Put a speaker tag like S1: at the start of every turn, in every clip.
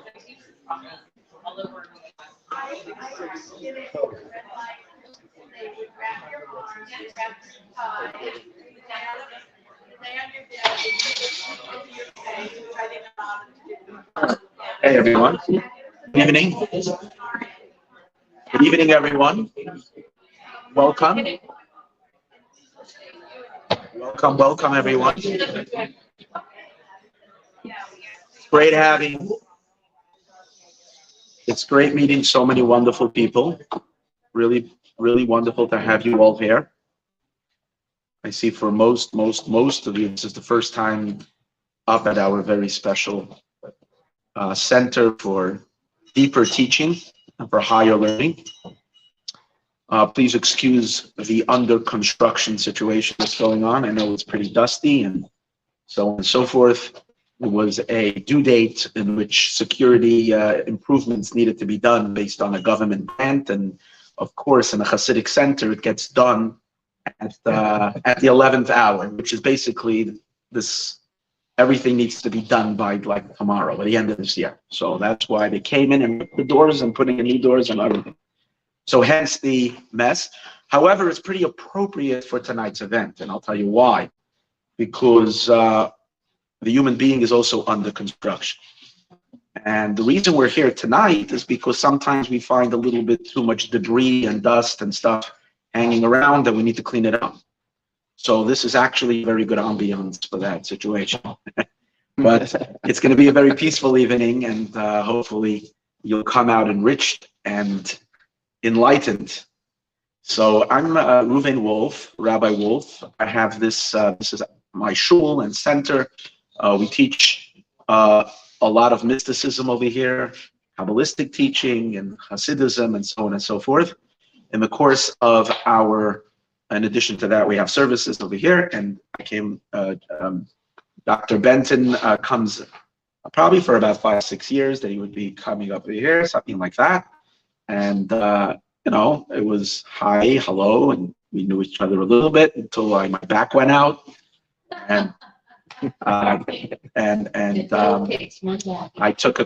S1: Hey everyone. Good evening. Good evening, everyone. Welcome. Welcome, everyone. It's great meeting so many wonderful people. Really wonderful to have you all here. I see for most of you, this is the first time up at our very special Center for Deeper Teaching and for Higher Learning. Please excuse the under construction situation that's going on. I know it's pretty dusty and so on and so forth. There was a due date in which security improvements needed to be done based on a government grant, and of course, in a Hasidic center, it gets done at the 11th hour, which is basically this. Everything needs to be done by like tomorrow, by the end of this year. So that's why they came in and ripped the doors and putting in new doors and everything. So hence the mess. However, it's pretty appropriate for tonight's event, and I'll tell you why. Because the human being is also under construction. And the reason we're here tonight is because sometimes we find a little bit too much debris and dust and stuff hanging around and we need to clean it up. So this is actually a very good ambiance for that situation. But it's going to be a very peaceful evening, and hopefully you'll come out enriched and enlightened. So I'm Reuven Wolf, Rabbi Wolf. I have this is my shul and center. We teach a lot of mysticism over here, Kabbalistic teaching and Hasidism and so on and so forth. In the course of in addition to that, we have services over here, and Dr. Benton comes probably for about 5-6 years that he would be coming up here, something like that. And, it was hi, hello, and we knew each other a little bit until my back went out. And I took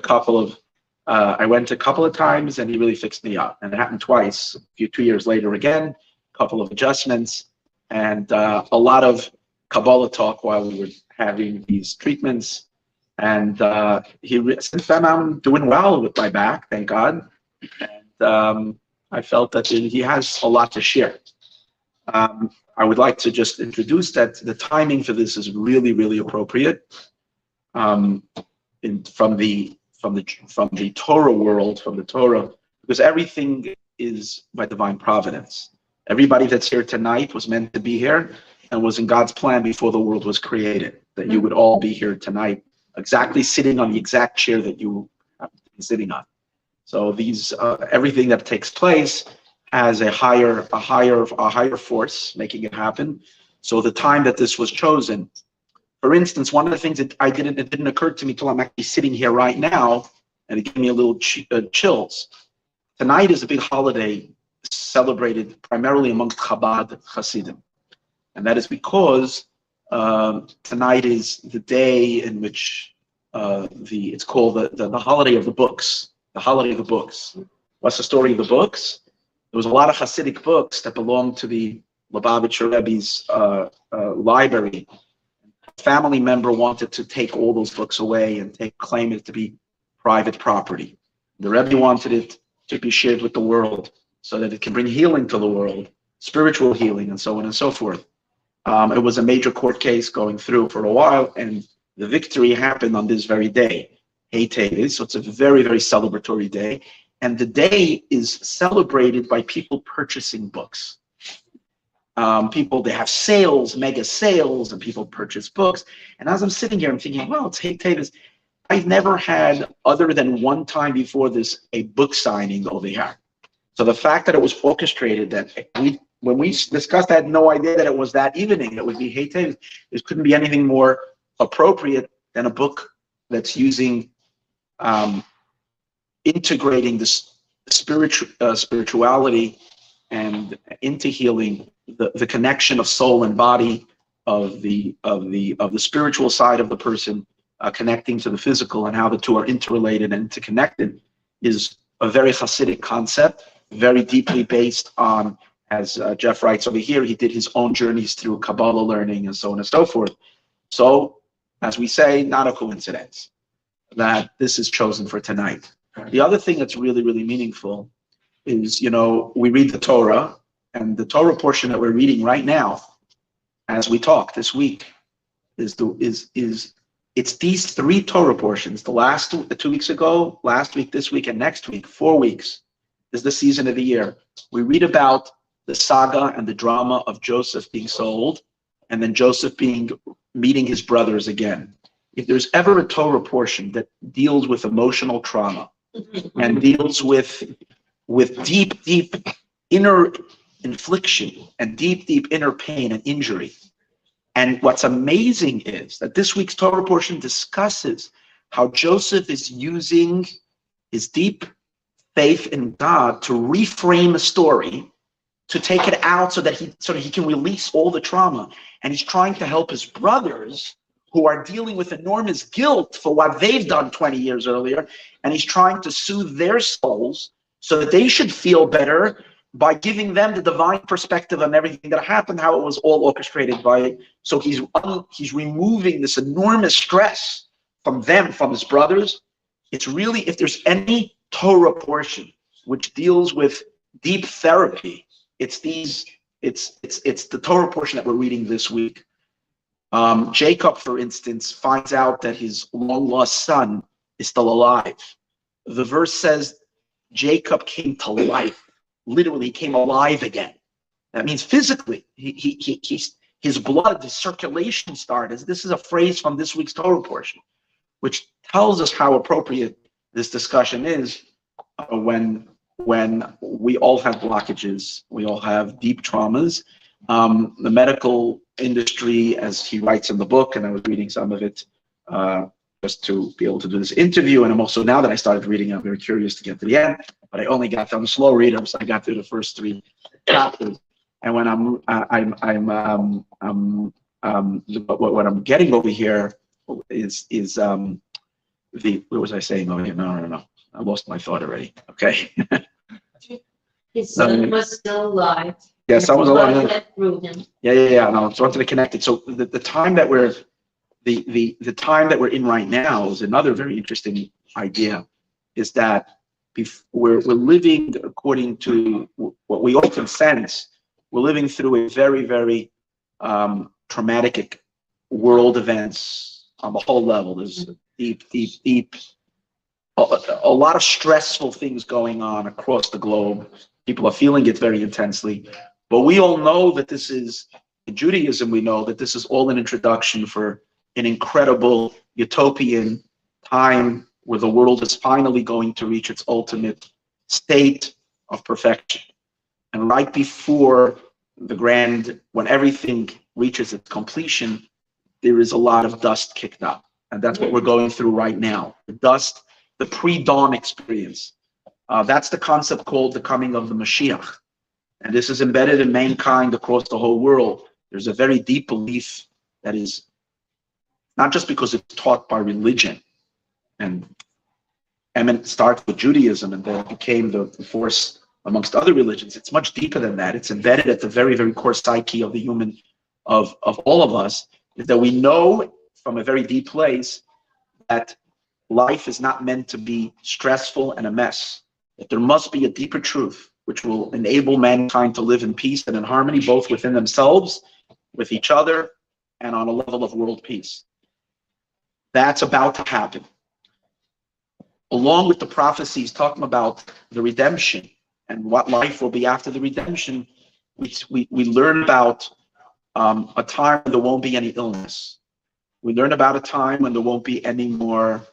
S1: I went a couple of times and he really fixed me up. And it happened twice, 2 years later again, a couple of adjustments, and a lot of Kabbalah talk while we were having these treatments. And since then I'm doing well with my back, thank God. And I felt that he has a lot to share. I would like to just introduce that the timing for this is really appropriate. From the Torah world, from the Torah, because everything is by divine providence. Everybody that's here tonight was meant to be here and was in God's plan before the world was created, that you would all be here tonight, exactly sitting on the exact chair that you have been sitting on. So these everything that takes place has a higher force making it happen. So the time that this was chosen, for instance, one of the things that it didn't occur to me till I'm actually sitting here right now, and it gave me a little chills. Tonight is a big holiday celebrated primarily amongst Chabad Hasidim, and that is because tonight is the day in which it's called the holiday of the books. The holiday of the books. What's the story of the books? There was a lot of Hasidic books that belonged to the Lubavitcher Rebbe's library. A family member wanted to take all those books away and claim it to be private property. The Rebbe wanted it to be shared with the world so that it can bring healing to the world, spiritual healing, and so on and so forth. It was a major court case going through for a while, and the victory happened on this very day, Hey Teves. So it's a very celebratory day. And the day is celebrated by people purchasing books. They have sales, mega sales, and people purchase books. And as I'm sitting here, I'm thinking, well, it's Hey Teves. I've never had, other than one time before this, a book signing over here. So the fact that it was orchestrated, that when we discussed, I had no idea that it was that evening. It would be Hey Teves. It couldn't be anything more appropriate than a book that's using integrating this spirituality and into healing, the connection of soul and body, of the spiritual side of the person connecting to the physical and how the two are interrelated and interconnected, is a very Hasidic concept, very deeply based on, as Jeff writes over here, he did his own journeys through Kabbalah learning and so on and so forth. So, as we say, not a coincidence that this is chosen for tonight. The other thing that's really, really meaningful is, we read the Torah, and the Torah portion that we're reading right now, as we talk this week, it's these three Torah portions. The 2 weeks ago, last week, this week, and next week, 4 weeks is the season of the year. We read about the saga and the drama of Joseph being sold, and then Joseph meeting his brothers again. If there's ever a Torah portion that deals with emotional trauma and deals with deep, deep inner infliction and deep, deep inner pain and injury. And what's amazing is that this week's Torah portion discusses how Joseph is using his deep faith in God to reframe a story, to take it out so that he can release all the trauma. And he's trying to help his brothers who are dealing with enormous guilt for what they've done 20 years earlier. And he's trying to soothe their souls so that they should feel better by giving them the divine perspective on everything that happened, how it was all orchestrated by. So he's removing this enormous stress from them, from his brothers. It's really, if there's any Torah portion which deals with deep therapy, it's the Torah portion that we're reading this week. Jacob, for instance, finds out that his long-lost son is still alive. The verse says Jacob came to life. Literally, he came alive again. That means physically, his blood, his circulation started. This is a phrase from this week's Torah portion, which tells us how appropriate this discussion is when we all have blockages, we all have deep traumas. The medical industry, as he writes in the book, and I was reading some of it just to be able to do this interview, and I'm also, now that I started reading, I'm very curious to get to the end, but I only got, I'm a slow reader, so I got through the first 3 chapters. And when what I'm getting over here is what was I saying over here? No. I lost my thought already. Okay.
S2: His son was still alive.
S1: Yes, I was alive. Yeah. No, I just wanted to connect it. So the time that we're the time that we're in right now is another very interesting idea. Is that we're living according to what we often sense. We're living through a very, very traumatic world events on the whole level. There's deep. A lot of stressful things going on across the globe. People are feeling it very intensely. But we all know that this is, in Judaism, we know that this is all an introduction for an incredible utopian time where the world is finally going to reach its ultimate state of perfection. And right before when everything reaches its completion, there is a lot of dust kicked up. And that's what we're going through right now. The dust, the pre-dawn experience. That's the concept called the coming of the Mashiach. And this is embedded in mankind across the whole world. There's a very deep belief that is not just because it's taught by religion, and it starts with Judaism and then became the force amongst other religions. It's much deeper than that. It's embedded at the very, very core psyche of the human, of all of us, is that we know from a very deep place that life is not meant to be stressful and a mess. That there must be a deeper truth which will enable mankind to live in peace and in harmony, both within themselves, with each other, and on a level of world peace. That's about to happen. Along with the prophecies talking about the redemption and what life will be after the redemption, we learn about a time when there won't be any illness. We learn about a time when there won't be any more,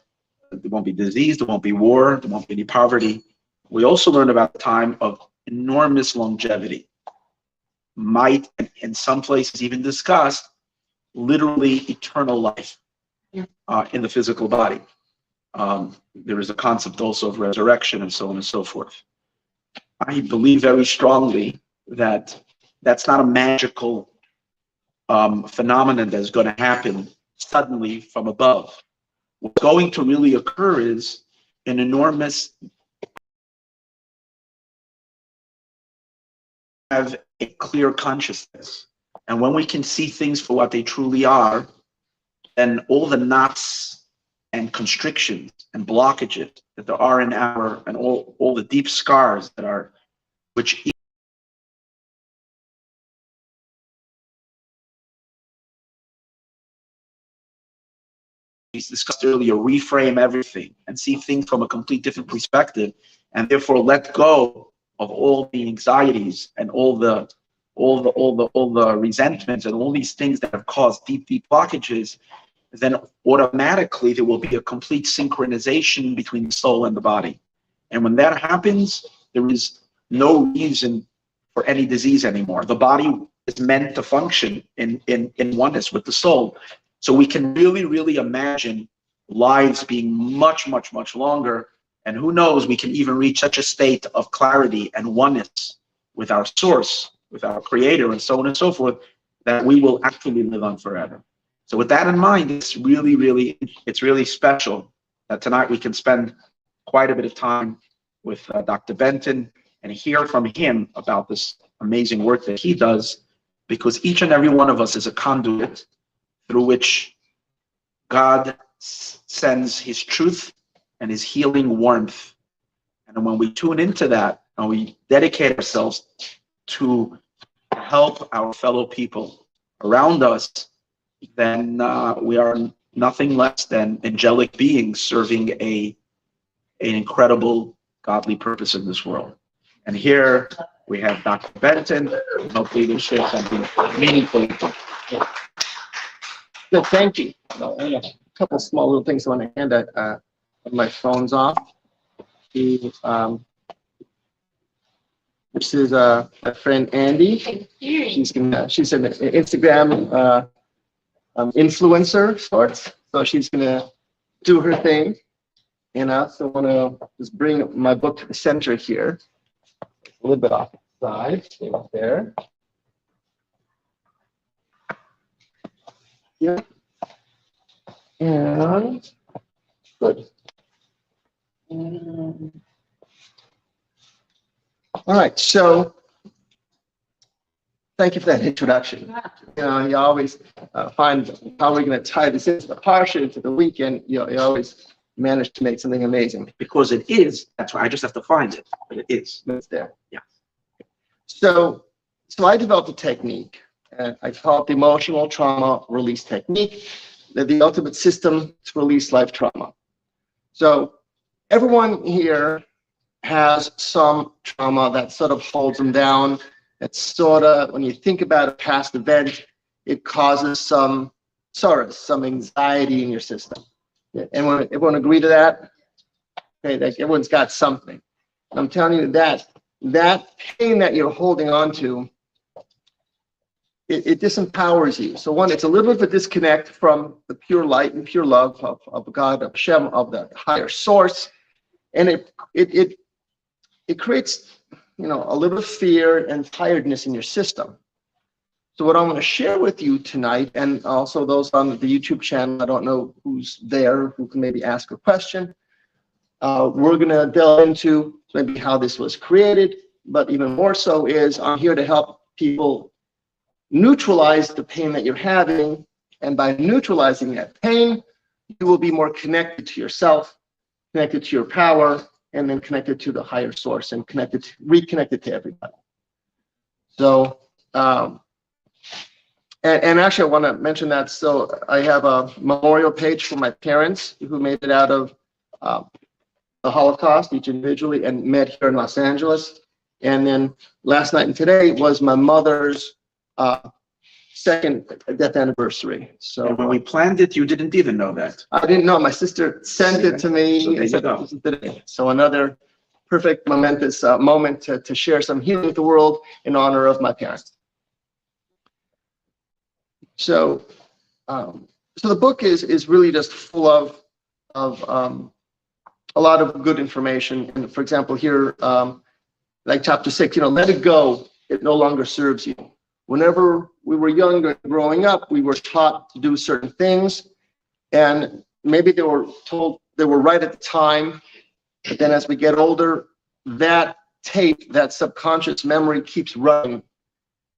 S1: there won't be disease, there won't be war, there won't be any poverty. We also learn about a time of enormous longevity. Might, in some places even discussed, literally eternal life in the physical body. There is a concept also of resurrection and so on and so forth. I believe very strongly that that's not a magical phenomenon that is going to happen suddenly from above. what's going to really occur is an enormous have a clear consciousness. And when we can see things for what they truly are, then all the knots and constrictions and blockages that there are in our, and all the deep scars that are, which we discussed earlier, reframe everything and see things from a complete different perspective, and therefore let go of all the anxieties and all the resentments and all these things that have caused deep blockages, then automatically there will be a complete synchronization between the soul and the body. And when that happens, there is no reason for any disease anymore. The body is meant to function in oneness with the soul. So we can really imagine lives being much longer. And who knows, we can even reach such a state of clarity and oneness with our source, with our creator, and so on and so forth, that we will actually live on forever. So with that in mind, it's really special that tonight we can spend quite a bit of time with Dr. Benton and hear from him about this amazing work that he does, because each and every one of us is a conduit through which God sends his truth and his healing warmth. And when we tune into that and we dedicate ourselves to help our fellow people around us, then we are nothing less than angelic beings serving an incredible godly purpose in this world. And here we have Dr. Benton, hopefully to share something meaningful.
S3: Good, thank you. A couple small little things I want to hand out. My phone's off. This is my friend Andy. She's an Instagram influencer sorts, so she's gonna do her thing. And I also want to just bring my book to the center here, a little bit off the side, stay up there. Yeah. And good. All right, so thank you for that introduction. You know, you always find how we're going to tie this into the parsha, into the weekend. You always manage to make something amazing.
S1: Because it is, that's why I just have to find it, but it is.
S3: It's there.
S1: Yeah.
S3: So I developed a technique, and I call it the emotional trauma release technique, the ultimate system to release life trauma. So everyone here has some trauma that sort of holds them down. It's sort of, when you think about a past event, it causes some sorrow, some anxiety in your system. Everyone agree to that? Okay, like everyone's got something. I'm telling you that pain that you're holding on to, it disempowers you. So one, it's a little bit of a disconnect from the pure light and pure love of God, of Hashem, of the higher source. And it creates, you know, a little fear and tiredness in your system. So what I'm going to share with you tonight, and also those on the YouTube channel, I don't know who's there, who can maybe ask a question. We're going to delve into maybe how this was created, but even more so is I'm here to help people neutralize the pain that you're having. And by neutralizing that pain, you will be more connected to yourself, connected to your power, and then connected to the higher source and reconnected to everybody. So, and actually I want to mention that. So I have a memorial page for my parents who made it out of the Holocaust, each individually, and met here in Los Angeles. And then last night and today was my mother's second death anniversary. So
S1: And when we planned it, you didn't even know that.
S3: I didn't know. My sister sent it to me.
S1: So there you go.
S3: Today. So another perfect momentous moment to share some healing with the world in honor of my parents. So, so the book is really just full of a lot of good information. And for example, here, like chapter 6, you know, let it go. It no longer serves you. Whenever we were younger, growing up, we were taught to do certain things, and maybe they were told they were right at the time, but then as we get older, that tape, that subconscious memory keeps running.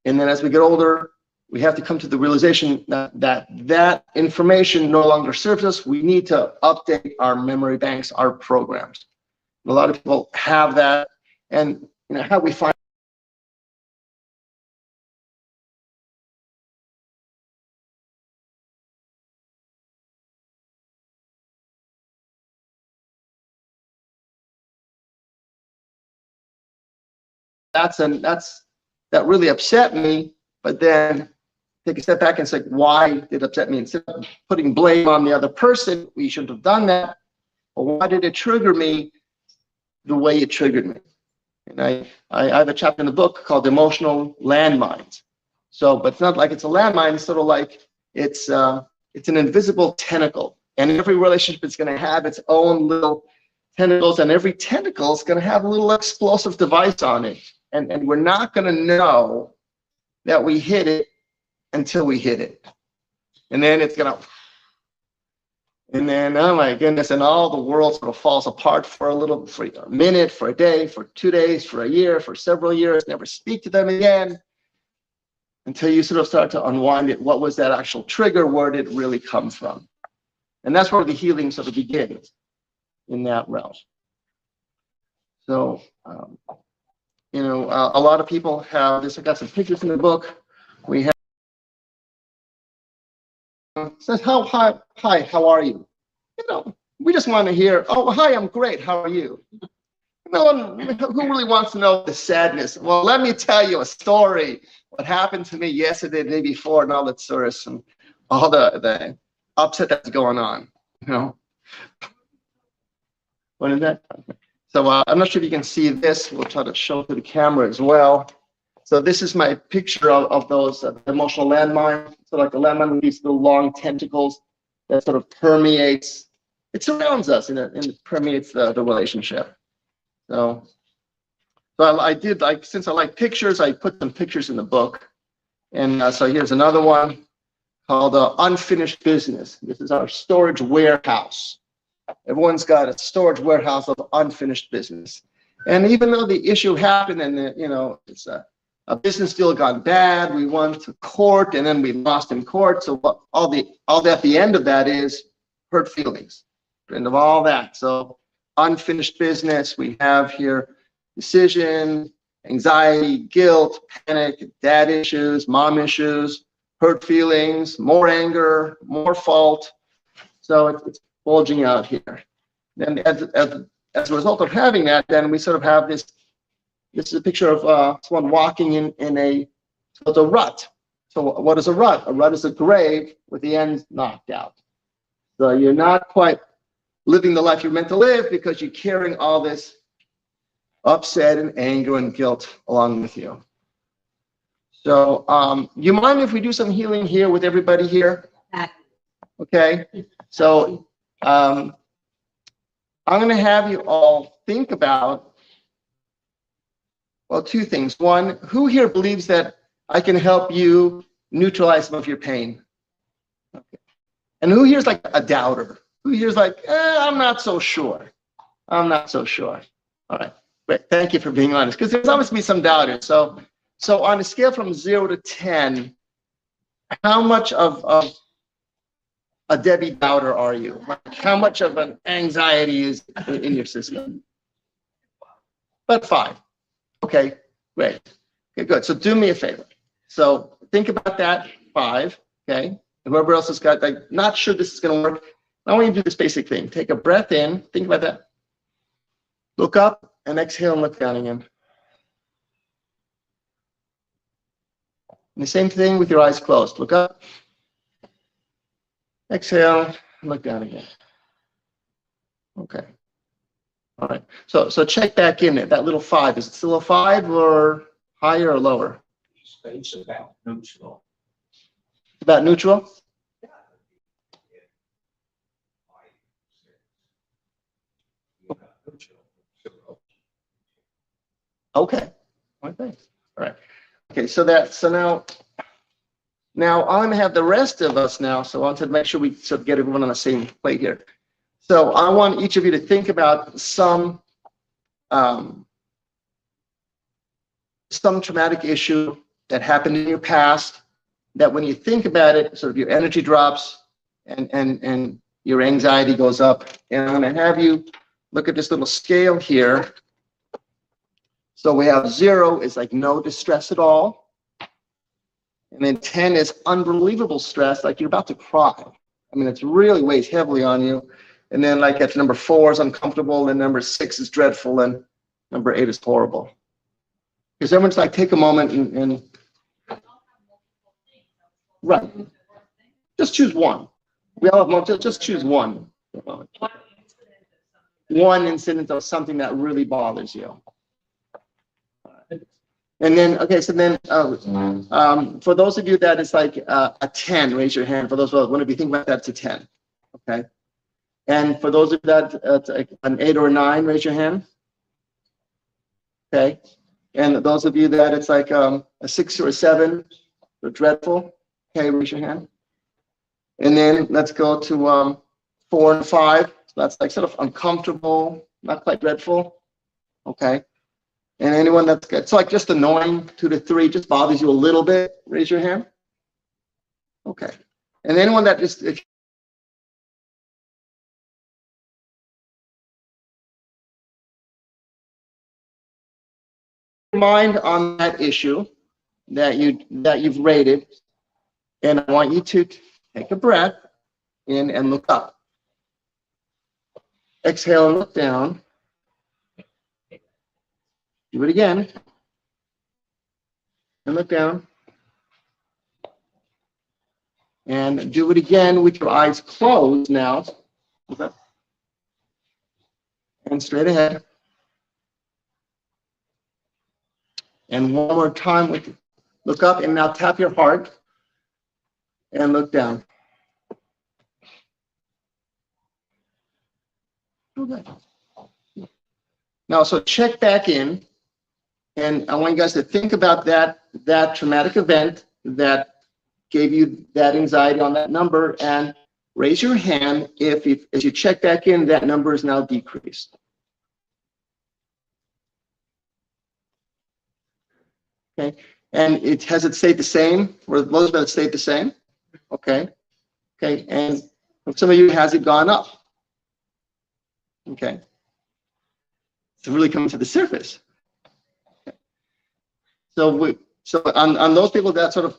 S3: And then as we get older, we have to come to the realization that information no longer serves us. We need to update our memory banks, our programs. A lot of people have that, and how we find that really upset me. But then take a step back and say, why did it upset me? Instead of putting blame on the other person, we shouldn't have done that. Or why did it trigger me the way it triggered me? And I have a chapter in the book called Emotional Landmines. So, but it's not like it's a landmine, it's sort of like it's an invisible tentacle. And every relationship is going to have its own little tentacles, and every tentacle is going to have a little explosive device on it. And we're not going to know that we hit it until we hit it. And then it's going to, and then, oh my goodness, and all the world sort of falls apart for a minute, for a day, for 2 days, for a year, for several years, never speak to them again, until you sort of start to unwind it. What was that actual trigger? Where did it really come from? And that's where the healing sort of begins, in that realm. So, a lot of people have this. I got some pictures in the book. We have, says, hi, how are you? We just want to hear, oh, hi, I'm great. How are you? No one, who really wants to know the sadness? Well, let me tell you a story. What happened to me yesterday, the day before, and all that sort of, and all the upset that's going on. What is that? So I'm not sure if you can see this. We'll try to show it to the camera as well. So this is my picture of those emotional landmines. So like the landmine with these little long tentacles that sort of permeates. It surrounds us and it permeates the relationship. So I did, since I like pictures, I put some pictures in the book. And so here's another one called Unfinished Business. This is our storage warehouse. Everyone's got a storage warehouse of unfinished business. And even though the issue happened and it's a business deal gone bad, we went to court and then we lost in court. So all that at the end of that is hurt feelings. End of all that. So unfinished business, we have here decision, anxiety, guilt, panic, dad issues, mom issues, hurt feelings, more anger, more fault. So it's bulging out here. Then as a result of having that, then we sort of have this. This is a picture of someone walking in a rut. So what is a rut? A rut is a grave with the ends knocked out. So you're not quite living the life you're meant to live because you're carrying all this upset and anger and guilt along with you. So you mind if we do some healing here with everybody here? Okay. So I'm going to have you all think about, well, two things. One, who here believes that I can help you neutralize some of your pain? Okay. And who here's like a doubter? Who here's like, I'm not so sure. I'm not so sure. All right. Great. Thank you for being honest, because there's obviously some doubters. So on a scale from 0 to 10, how much of a Debbie doubter are you? Like, how much of an anxiety is in your system? About 5. Okay, great. Okay, good. So do me a favor. So think about that 5. Okay. And whoever else has got, like, not sure this is going to work. I want you to do this basic thing. Take a breath in. Think about that. Look up and exhale and look down again. And the same thing with your eyes closed. Look up. Exhale and look down again. Okay. All right. So check back in there. That little 5. Is it still a 5 or higher or lower?
S4: It's about neutral.
S3: About neutral? Okay. All right. Thanks. All right. Okay. So now Now, I'm going to have the rest of us now, so I want to make sure we sort of get everyone on the same plate here. So I want each of you to think about some traumatic issue that happened in your past, that when you think about it, sort of your energy drops and your anxiety goes up. And I'm going to have you look at this little scale here. So we have 0 is like no distress at all. And then 10 is unbelievable stress, like you're about to cry. I mean, it really weighs heavily on you. And then like at number 4 is uncomfortable, and number 6 is dreadful, and number 8 is horrible. Because everyone's like, take a moment and right. Just choose one. We all have multiple, just choose one. One incident of something that really bothers you. And then, okay, so then for those of you that is like a 10, raise your hand. For those of us, when you think about that, it's a 10. Okay. And for those of you that it's like an 8 or a 9, raise your hand. Okay. And those of you that it's like a 6 or a 7, they're dreadful. Okay, raise your hand. And then let's go to 4 and 5. So that's like sort of uncomfortable, not quite dreadful. Okay. And anyone that's good, it's like just annoying, 2 to 3, just bothers you a little bit, raise your hand. Okay. And anyone that just, if mind on that issue that you've rated, and I want you to take a breath in and look up. Exhale and look down. Do it again. And look down. And do it again with your eyes closed now. Okay. And straight ahead. And one more time, look up and now tap your heart and look down. Okay. Now, so check back in, and I want you guys to think about that traumatic event that gave you that anxiety on that number, and raise your hand if as you check back in, that number is now decreased. Okay, and has it stayed the same? Or most of it stayed the same? Okay, okay, and for some of you, has it gone up? Okay, it's really coming to the surface. Okay. So on those people that sort of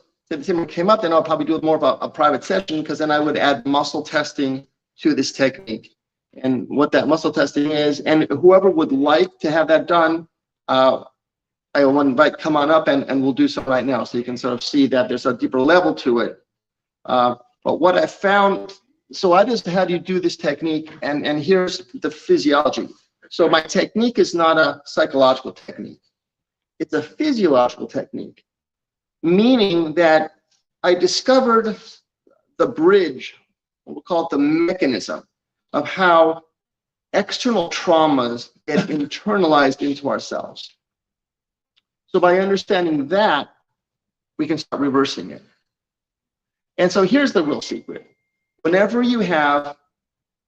S3: came up, then I'll probably do more of a private session, because then I would add muscle testing to this technique. And what that muscle testing is, and whoever would like to have that done, I will invite, come on up, and we'll do so right now, so you can sort of see that there's a deeper level to it. But what I found, so I just had you do this technique, and here's the physiology. So my technique is not a psychological technique. It's a physiological technique, meaning that I discovered the bridge, we'll call it the mechanism, of how external traumas get internalized into ourselves. So by understanding that, we can start reversing it. And so here's the real secret. Whenever you have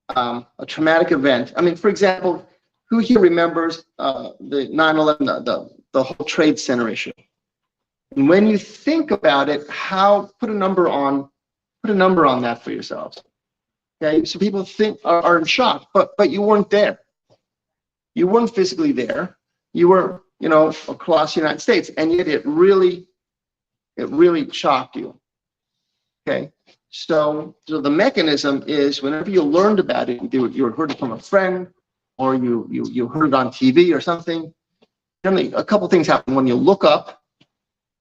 S3: a traumatic event, I mean, for example, who here remembers the 9/11, the whole Trade Center issue? And when you think about it, put a number on that for yourselves. Okay, so people are in shock, but you weren't there. You weren't physically there. You were, across the United States, and yet it really shocked you. Okay, so the mechanism is, whenever you learned about it, you heard it from a friend, or you heard it on TV or something. Generally, a couple things happen when you look up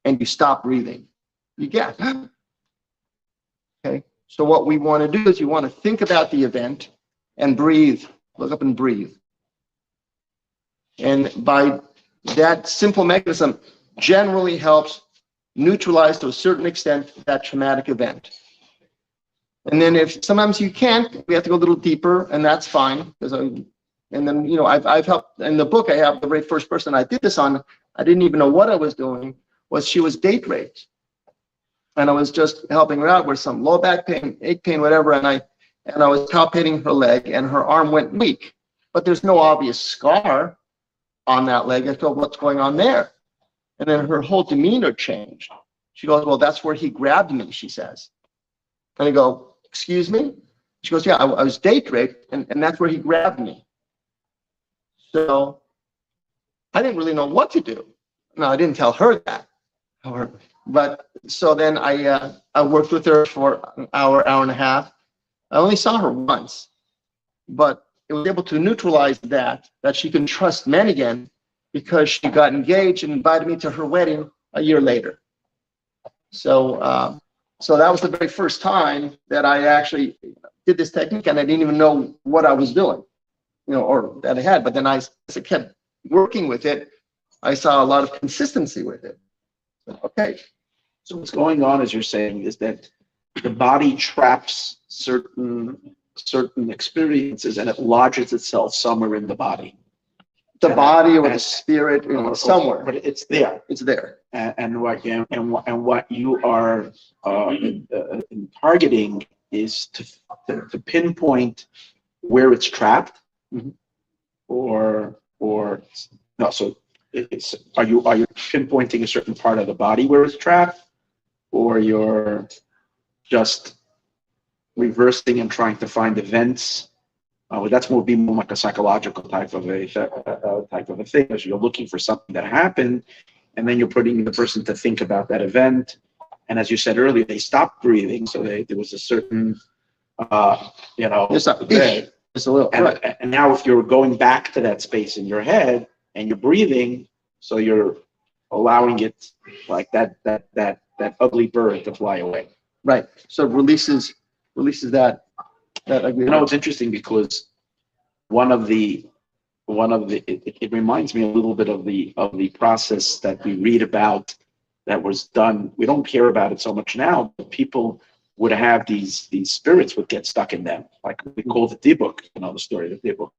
S3: and you stop breathing. You get. Okay, so what we want to do is you want to think about the event and breathe. Look up and breathe. And by that simple mechanism generally helps neutralize to a certain extent that traumatic event. And then if sometimes you can't, we have to go a little deeper, and that's fine. And then, I've helped in the book. I have the very first person I did this on. I didn't even know what I was doing. She was date raped. and I was just helping her out with some low back pain, ache pain, whatever, and I was palpating her leg, and her arm went weak, but there's no obvious scar on that leg. I thought, what's going on there? And then her whole demeanor changed. She goes, well, that's where he grabbed me, she says. And I go, excuse me? She goes, yeah, I was date raped, and that's where he grabbed me. So I didn't really know what to do. No, I didn't tell her that. But so then I worked with her for an hour, hour and a half. I only saw her once, but it was able to neutralize that she can trust men again, because she got engaged and invited me to her wedding a year later. So, so that was the very first time that I actually did this technique, and I didn't even know what I was doing, or that I had. But then as I kept working with it, I saw a lot of consistency with it. So, okay.
S1: So what's going on, as you're saying, is that the body traps certain experiences, and it lodges itself somewhere in the body.
S3: The body or the spirit, somewhere.
S1: But it's there.
S3: It's there.
S1: And what you are targeting is to pinpoint where it's trapped, or no. So it's are you pinpointing a certain part of the body where it's trapped, or you're just reversing and trying to find events? That's more like a psychological type of a thing, as you're looking for something that happened, and then you're putting the person to think about that event. And as you said earlier, they stopped breathing, so there was a certain,
S3: It's a little.
S1: and now if you're going back to that space in your head and you're breathing, so you're allowing it, like that ugly bird, to fly away.
S3: Right. So it releases that.
S1: It's interesting because it reminds me a little bit of the process that we read about that was done. We don't care about it so much now, but people would have these spirits would get stuck in them, like we call the dibuk, the story of the dibuk.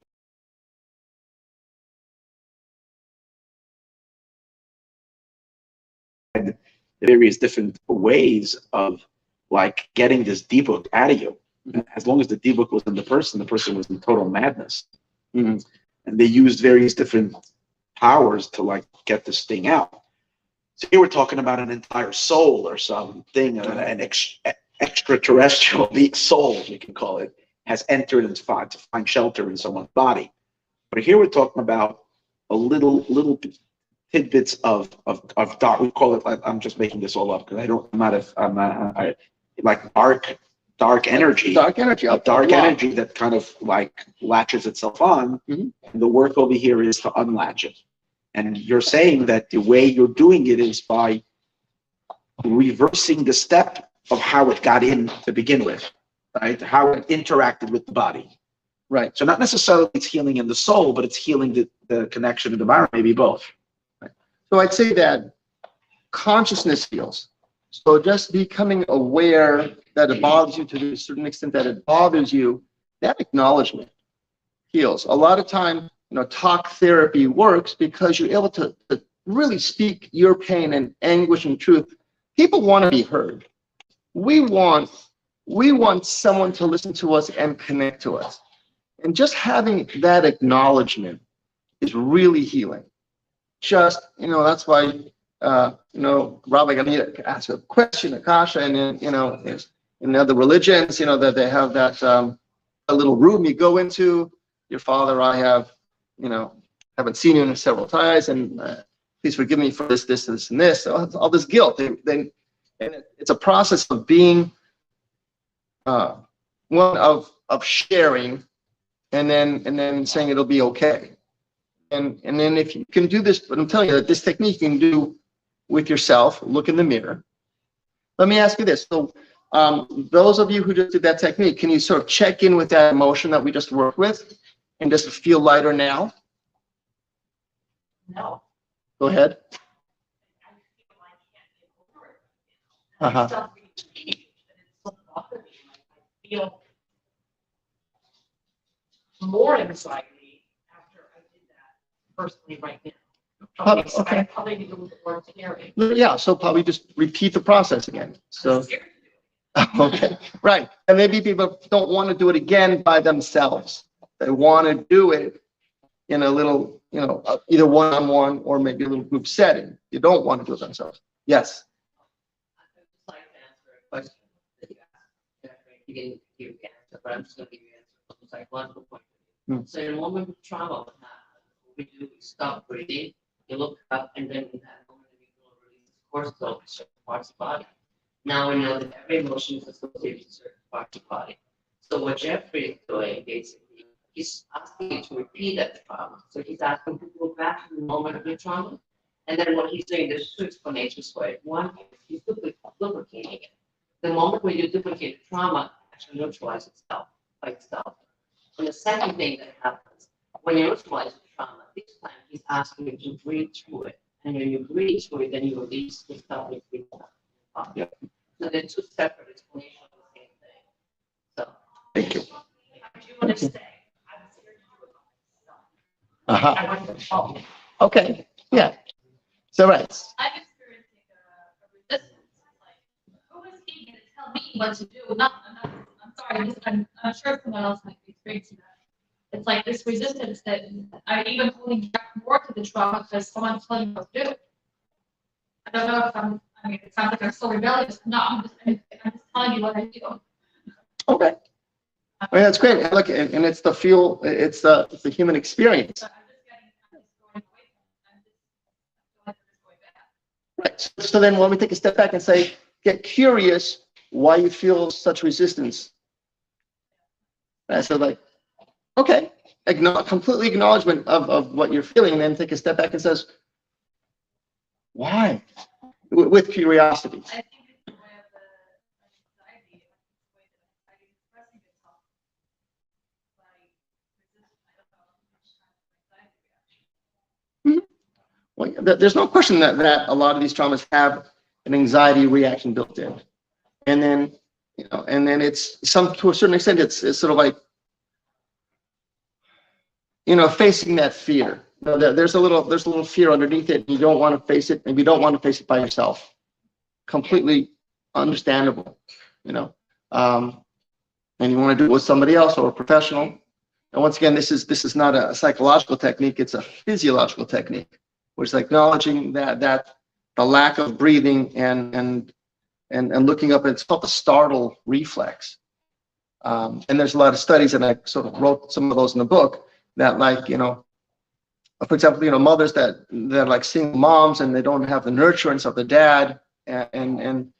S1: And various different ways of like getting this dibuk out of you. As long as the dibuk was in the person was in total madness. And they used various different powers to like get this thing out. So here we're talking about an entire soul or something, an extraterrestrial soul, you can call it, has entered to find shelter in someone's body. But here we're talking about a little tidbits of dark. We call it, I'm just making this all up because like dark energy.
S3: Dark energy.
S1: Dark energy that kind of like latches itself on. And the work over here is to unlatch it. And you're saying that the way you're doing it is by reversing the step of how it got in to begin with, right? How it interacted with the body.
S3: Right.
S1: So not necessarily it's healing in the soul, but it's healing the connection to the body, maybe both.
S3: Right. So I'd say that consciousness heals. So just becoming aware that it bothers you to a certain extent, that it bothers you, that acknowledgement heals. A lot of time, talk therapy works because you're able to really speak your pain and anguish and truth. People want to be heard. We want someone to listen to us and connect to us. And just having that acknowledgement is really healing. Just, that's why, Rob, I need to ask a question, Akasha, and then, in other religions, that they have that a little room you go into. Your father, I have, haven't seen you in several times, and please forgive me for this, and this. So all this guilt. And it's a process of being one of sharing, and then saying it'll be okay. And then if you can do this, but I'm telling you that this technique you can do with yourself. Look in the mirror. Let me ask you this. So those of you who just did that technique, can you sort of check in with that emotion that we just worked with and just feel lighter now?
S2: No.
S3: Go ahead.
S2: I feel more anxiety after I did that personally right now.
S3: Okay, okay.
S2: I probably need to look at more theory.
S3: Yeah, so probably just repeat the process again. So, okay, right. And maybe people don't want to do it again by themselves. They want to do it in a little, either one-on-one or maybe a little group setting. You don't want to do it themselves. Yes.
S2: I'd just like to answer a question that you asked. Jeffrey, you didn't give the answer, but I'm just going to give you an answer from a psychological point of view. So in a moment of trauma, what we do, we stop breathing, you look up, and then in that moment, you will release cortisol to certain parts of the body. Now we know that every emotion is associated with certain parts of the body. So what Jeffrey is doing, basically, he's asking you to repeat that trauma. So he's asking you to go back to the moment of your trauma. And then what he's doing, there's two explanations for it. One is he's duplicating it. The moment when you duplicate the trauma, it actually neutralizes itself by itself. And the second thing that happens, when you neutralize the trauma, this time he's asking you to breathe through it. And when you breathe through it, then you release the stuff and breathe out.
S3: Yeah.
S2: So they're two separate explanations of the same thing. So
S3: Thank you.
S2: I do want to say, I was here to do it by
S3: Uh-huh.
S2: myself. I went to help.
S3: Okay, yeah. So, right.
S5: I'm experiencing a resistance. Like, who is he going to tell me what to do? I'm sorry, I'm sure someone else might be experiencing that. It's like this resistance that I'm even holding back more to the trauma because someone's telling me what to do. I don't know if it sounds like I'm so rebellious. No, I'm just telling you what I do.
S3: Okay. I mean, that's great. And look, and it's the feel, it's the human experience.
S5: But I'm just going away from it. I feel like I'm just going back.
S3: Right. So then when we take a step back and say, get curious why you feel such resistance. So like, okay, completely acknowledgement of what you're feeling, and then take a step back and says, why? With curiosity.
S5: I think it's the way of the anxiety. It's the way that anxiety is expressing itself. Like, I don't know how much time anxiety reaction.
S3: Well, there's no question that a lot of these traumas have an anxiety reaction built in, and then it's to a certain extent it's sort of like facing that fear. There's a little fear underneath it. You don't want to face it, and you don't want to face it by yourself. Completely understandable, and you want to do it with somebody else or a professional. And once again, this is not a psychological technique; it's a physiological technique, which is acknowledging that the lack of breathing and looking up. It's called the startle reflex. And there's a lot of studies, and I sort of wrote some of those in the book that, like, for example, mothers that are like single moms and they don't have the nurturance of the dad, and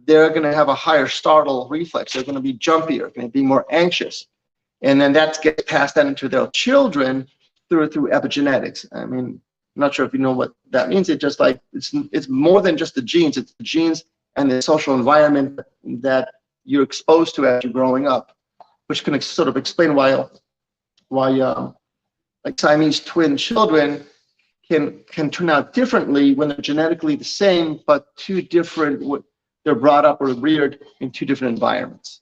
S3: they're going to have a higher startle reflex. They're going to be jumpier, going to be more anxious, and then that gets passed down into their children through epigenetics. I mean, I'm not sure if you know what that means. It's just like it's more than just the genes. It's the genes and the social environment that you're exposed to as you're growing up, which can sort of explain why like Siamese twin children can turn out differently when they're genetically the same, but they're brought up or reared in two different environments.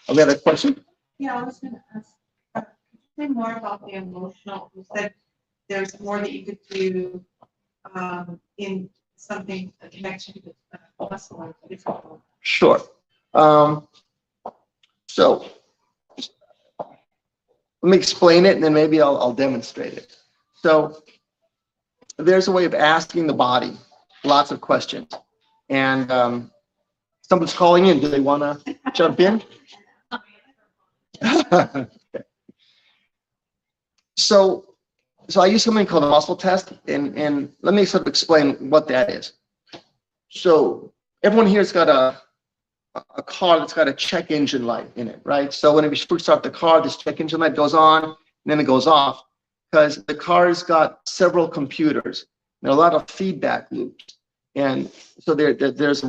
S3: We have a question?
S6: Yeah, I was going to ask, could you say more about the emotional? You said there's more that you could do in something, a connection with muscle or physical.
S3: Sure. So let me explain it, and then maybe I'll demonstrate it. So there's a way of asking the body lots of questions. And someone's calling in. Do they want to jump in? Okay. So I use something called a muscle test, and let me sort of explain what that is. So everyone here's got a car that's got a check engine light in it, right? So when we first start the car, this check engine light goes on, and then it goes off, because the car's got several computers. There are a lot of feedback loops. And so there's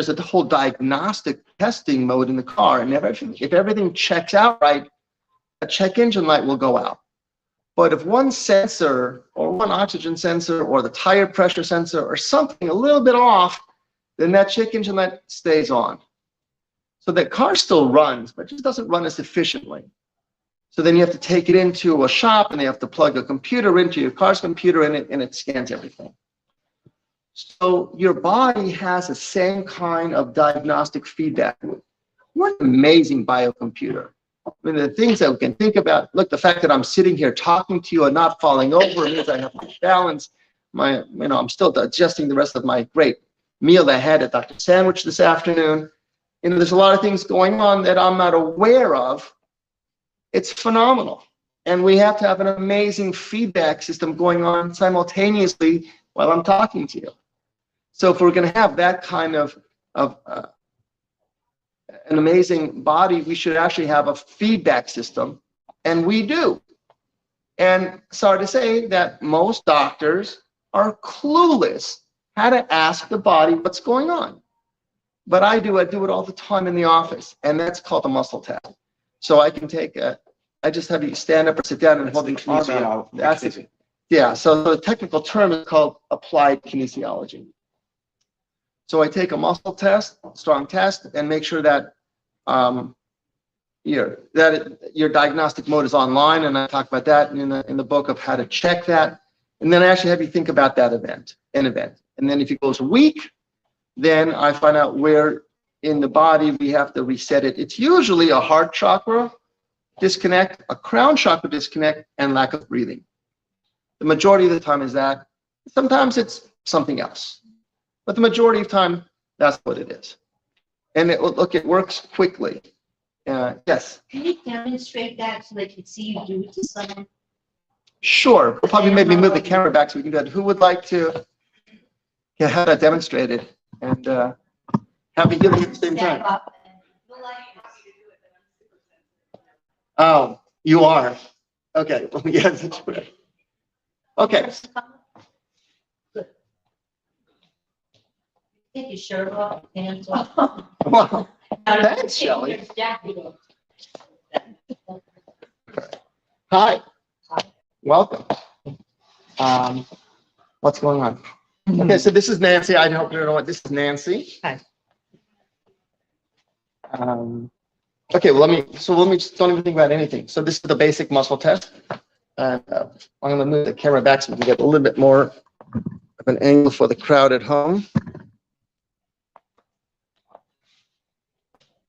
S3: a whole diagnostic testing mode in the car, and if everything checks out right, a check engine light will go out. But if one sensor or one oxygen sensor or the tire pressure sensor or something a little bit off, then that check engine light stays on. So the car still runs, but just doesn't run as efficiently. So then you have to take it into a shop and they have to plug a computer into your car's computer and it scans everything. So your body has the same kind of diagnostic feedback loop. We're an amazing biocomputer. I mean, the things that we can think about, look, the fact that I'm sitting here talking to you and not falling over means I have my balance. I'm still digesting the rest of my great meal that I had at Dr. Sandwich this afternoon. There's a lot of things going on that I'm not aware of. It's phenomenal. And we have to have an amazing feedback system going on simultaneously while I'm talking to you. So if we're going to have that kind of an amazing body, we should actually have a feedback system, and we do. And sorry to say that most doctors are clueless how to ask the body what's going on. But I do it all the time in the office, and that's called a muscle test. So I can I just have you stand up or sit down and hold the arm out. That's it. Yeah, so the technical term is called applied kinesiology. So I take a muscle test, strong test, and make sure that your diagnostic mode is online, and I talk about that in the book of how to check that. And then I actually have you think about that event. And then if it goes weak, then I find out where in the body we have to reset it. It's usually a heart chakra disconnect, a crown chakra disconnect, and lack of breathing. The majority of the time is that. Sometimes it's something else. But the majority of the time, that's what it is. And it works quickly. Yes?
S2: Can you demonstrate that so they can see you do it to someone?
S3: Sure. Probably maybe move the camera back so we can do that. Who would like to have that demonstrated and have me healing at the same time? Oh, you are. Okay. Well, yes, that's right. Okay.
S2: Take your shirt off, hands off.
S3: Wow. Thanks, Shelley. Hi. Welcome. What's going on? Okay, so this is Nancy. I hope you know what this is, Nancy.
S2: Hi.
S3: Okay, well, let me just don't even think about anything. So this is the basic muscle test. And I'm going to move the camera back so we can get a little bit more of an angle for the crowd at home.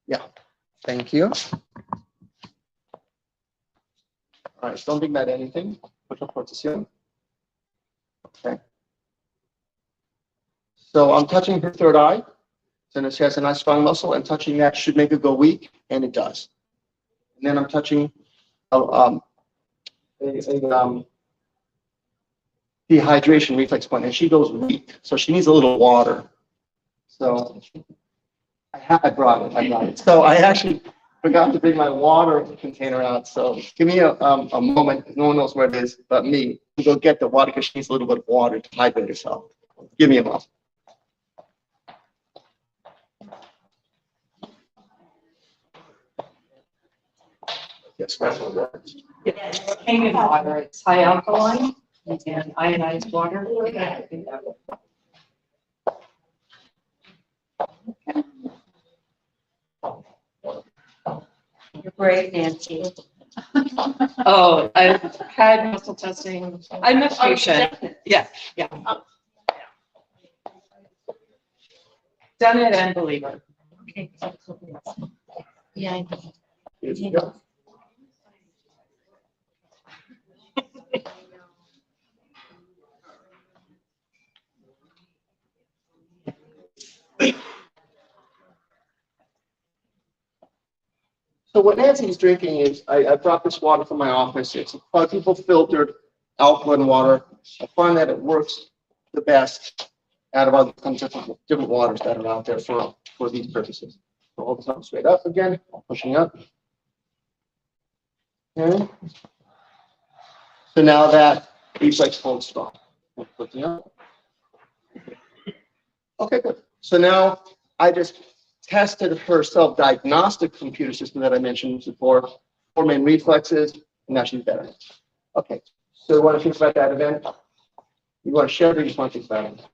S3: Yeah, thank you. All right, don't think about anything. Okay. So I'm touching her third eye. So she has a nice strong muscle, and touching that should make it go weak, and it does. And then I'm touching dehydration reflex point, and she goes weak, so she needs a little water. So I brought it. So I actually forgot to bring my water container out. So give me a moment. No one knows where it is but me to go get the water because she needs a little bit of water to hydrate herself. Give me a moment. Yes,
S7: Hanging water, it's high alkaline and ionized water.
S2: You're great, Nancy.
S7: Oh, I've had muscle testing. I'm a patient. Yeah. Done it and believe it.
S2: Okay. Yeah. I know.
S3: So what Nancy's drinking is, I brought this water from my office. It's a quadruple filtered alkaline water. I find that it works the best out of all the different waters that are out there for these purposes. So hold this up straight up again, pushing up. Okay. So now that reflex holds strong. Looking up. Okay, good. So now I just tested her self-diagnostic computer system that I mentioned before, 4 main reflexes, and now she's better. Okay, so you want to think about that event? You want to share it or you just want to think about it?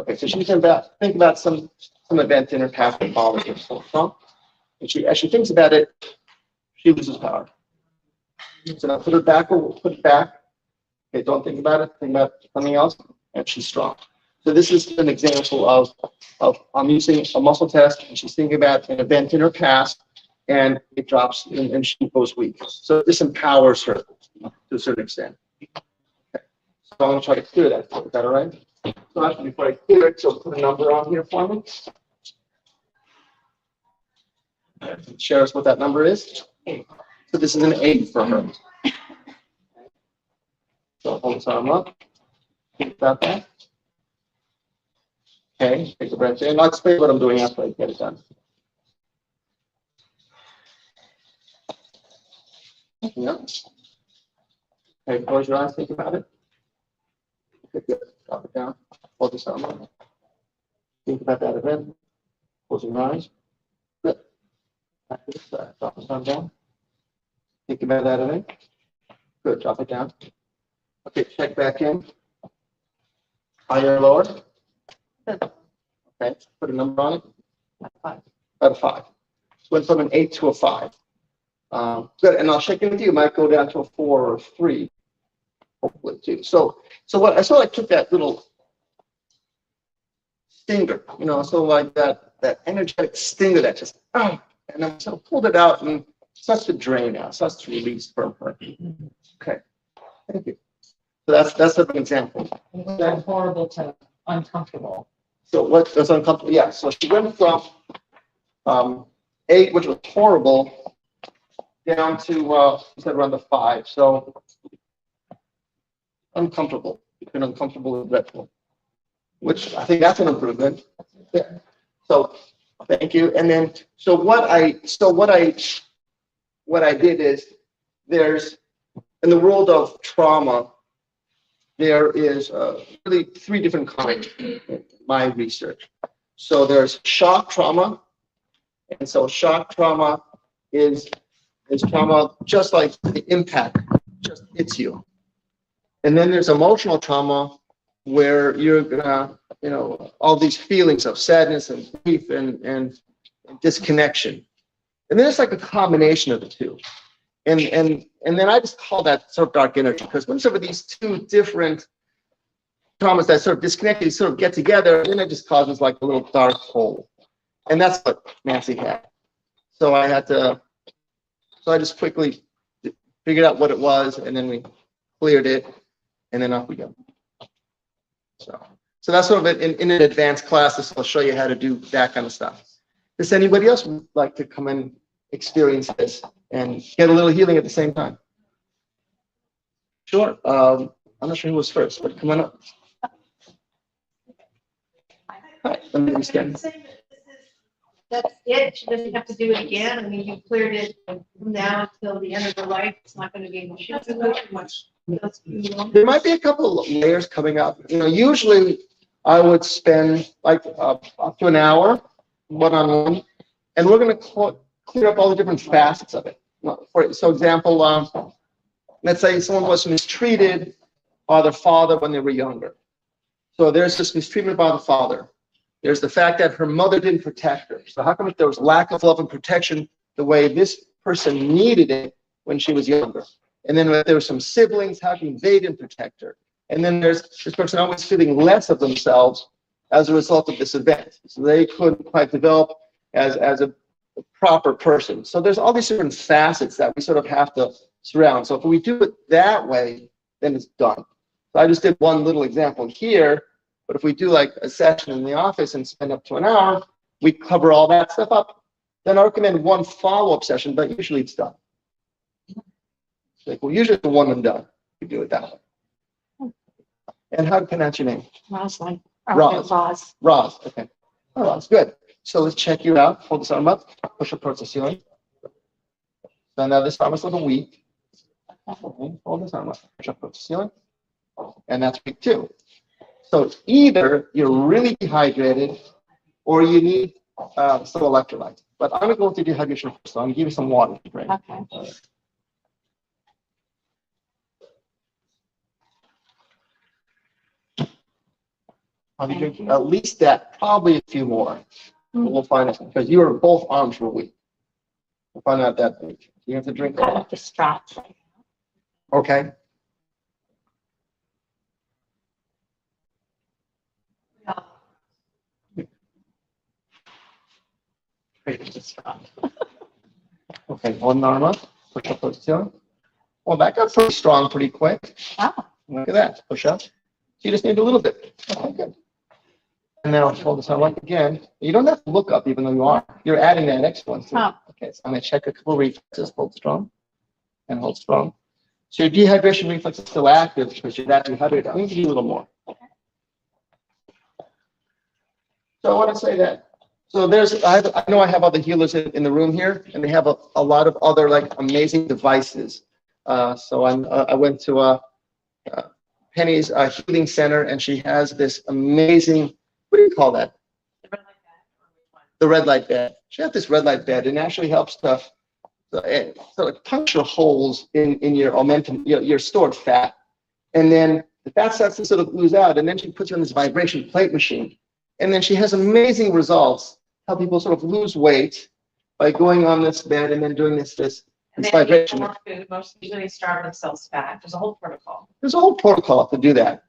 S3: Okay, so she's going to think about some event in her past that bothers her so strong. And as she thinks about it, she loses power. So now put it back, or put it back. Okay, don't think about it, think about something else, and she's strong. So this is an example of I'm using a muscle test, and she's thinking about an event in her past, and it drops, and she goes weak. So this empowers her to a certain extent. Okay. So I'm gonna try to clear that. Is that all right? So actually, before I clear it, so put a number on here for me. Share us what that number is. So this is an 8 for her. So hold this arm up. Think about that. Okay, take a breath in. I'll explain what I'm doing after I get it done. Yeah. Okay, close your eyes, think about it. Okay, good. Drop it down. Hold this arm up. Think about that event. Close your eyes. Good. Drop this arm down. Think about that event. Good. Drop it down. Okay, check back in. Higher or lower? Okay, put a number on it. About a 5. Went from an 8 to a 5. Good, and I'll check in with you. It might go down to a 4 or a 3, hopefully too. So what I sort of like took that little stinger, so like that energetic stinger that just and I sort of pulled it out and starts to drain out, starts to release from her. Okay, thank you. So that's an example.
S7: That's horrible to uncomfortable.
S3: So what was uncomfortable? Yeah. So she went from 8, which was horrible, down to said around the 5. So uncomfortable. Between uncomfortable and dreadful, which I think that's an improvement. Yeah. So thank you. And then what I did is there's in the world of trauma. There is really 3 different kinds in my research. So there's shock trauma, and so shock trauma is trauma just like the impact just hits you. And then there's emotional trauma where you're gonna, all these feelings of sadness and grief and disconnection. And then it's like a combination of the 2. And then I just call that sort of dark energy, because whenever these 2 different traumas that sort of disconnected sort of get together, and then it just causes like a little dark hole. And that's what Nancy had. So I just quickly figured out what it was, and then we cleared it, and then off we go. So that's sort of in an advanced class. This will show you how to do that kind of stuff. Does anybody else would like to come and experience this and get a little healing at the same time? Sure. I'm not sure who was first, but come on up. Hi, let me understand.
S6: That's it. She doesn't have to do it again. I mean, you cleared it from now until the end of her life. It's not going to be much.
S3: There might be a couple of layers coming up. Usually I would spend like up to an hour one-on-one, and we're going to clear up all the different facets of it. For example, let's say someone was mistreated by their father when they were younger. So there's this mistreatment by the father. There's the fact that her mother didn't protect her. So how come if there was lack of love and protection the way this person needed it when she was younger? And then if there were some siblings, how come they didn't protect her? And then there's this person always feeling less of themselves as a result of this event. So they couldn't quite develop as a proper person. So there's all these different facets that we sort of have to surround. So if we do it that way, then it's done. So I just did one little example here, but if we do like a session in the office and spend up to an hour, we cover all that stuff up. Then I recommend one follow-up session, but usually it's done. Usually it's a one and done. We do it that way. And how to pronounce your name?
S7: Rosalind.
S3: Roz. Roz. Okay. Oh, Roz. Good. So let's check you out. Hold this arm up. Push up towards the ceiling. So now this arm is a little weak. Okay. Hold this arm up. Push up towards the ceiling. And that's weak too. So either you're really dehydrated or you need some electrolytes. But I'm going to go with the dehydration first. So I'm going to give you some water to drink.
S7: Okay.
S3: I'll be drinking at least that, probably a few more. But we'll find out because both arms were weak. We'll find out that week. You have to drink
S7: Kind of distracting.
S3: Okay. Okay, one arm up, push up those two. Well, that got pretty strong pretty quick.
S7: Wow.
S3: Look at that, push up. So you just need a little bit. Okay, good. And now hold this arm up again. You don't have to look up even though you are. You're adding that next one too.
S7: Oh.
S3: Okay, so I'm gonna check a couple of reflexes. Hold strong and hold strong. So your dehydration reflex is still active because you're that dehydrated. I'm gonna give you a little more. So I want to say that. So I know I have other healers in the room here, and they have a lot of other like amazing devices. So I went to Penny's healing center, and she has this amazing, what do you call that? The red light bed. She has this red light bed, and it actually helps to sort of puncture holes in your momentum, your stored fat. And then the fat starts to sort of ooze out, and then she puts you on this vibration plate machine. And then she has amazing results, how people sort of lose weight by going on this bed and then doing this
S7: And they
S3: vibration.
S7: more food, most usually starve themselves fat. There's a whole protocol.
S3: There's a whole protocol to do that.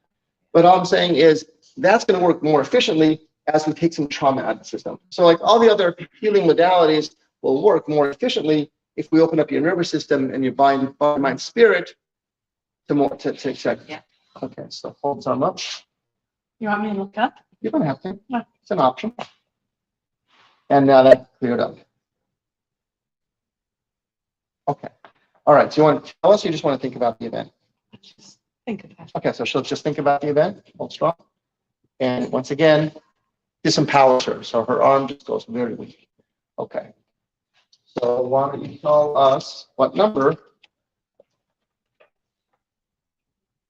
S3: But all I'm saying is that's going to work more efficiently as we take some trauma out of the system. So like all the other healing modalities will work more efficiently if we open up your nervous system and your body, mind, spirit to check.
S7: Yeah.
S3: Okay, so hold some up.
S7: You want me to look up?
S3: You don't have to.
S7: No.
S3: It's an option. And now that cleared up. Okay. All right. So you want to tell us, or you just want to think about the event?
S7: Just think of that.
S3: Okay. So she'll just think about the event. Hold strong. And once again, disempowers her. So her arm just goes very weak. Okay. So why don't you tell us what number?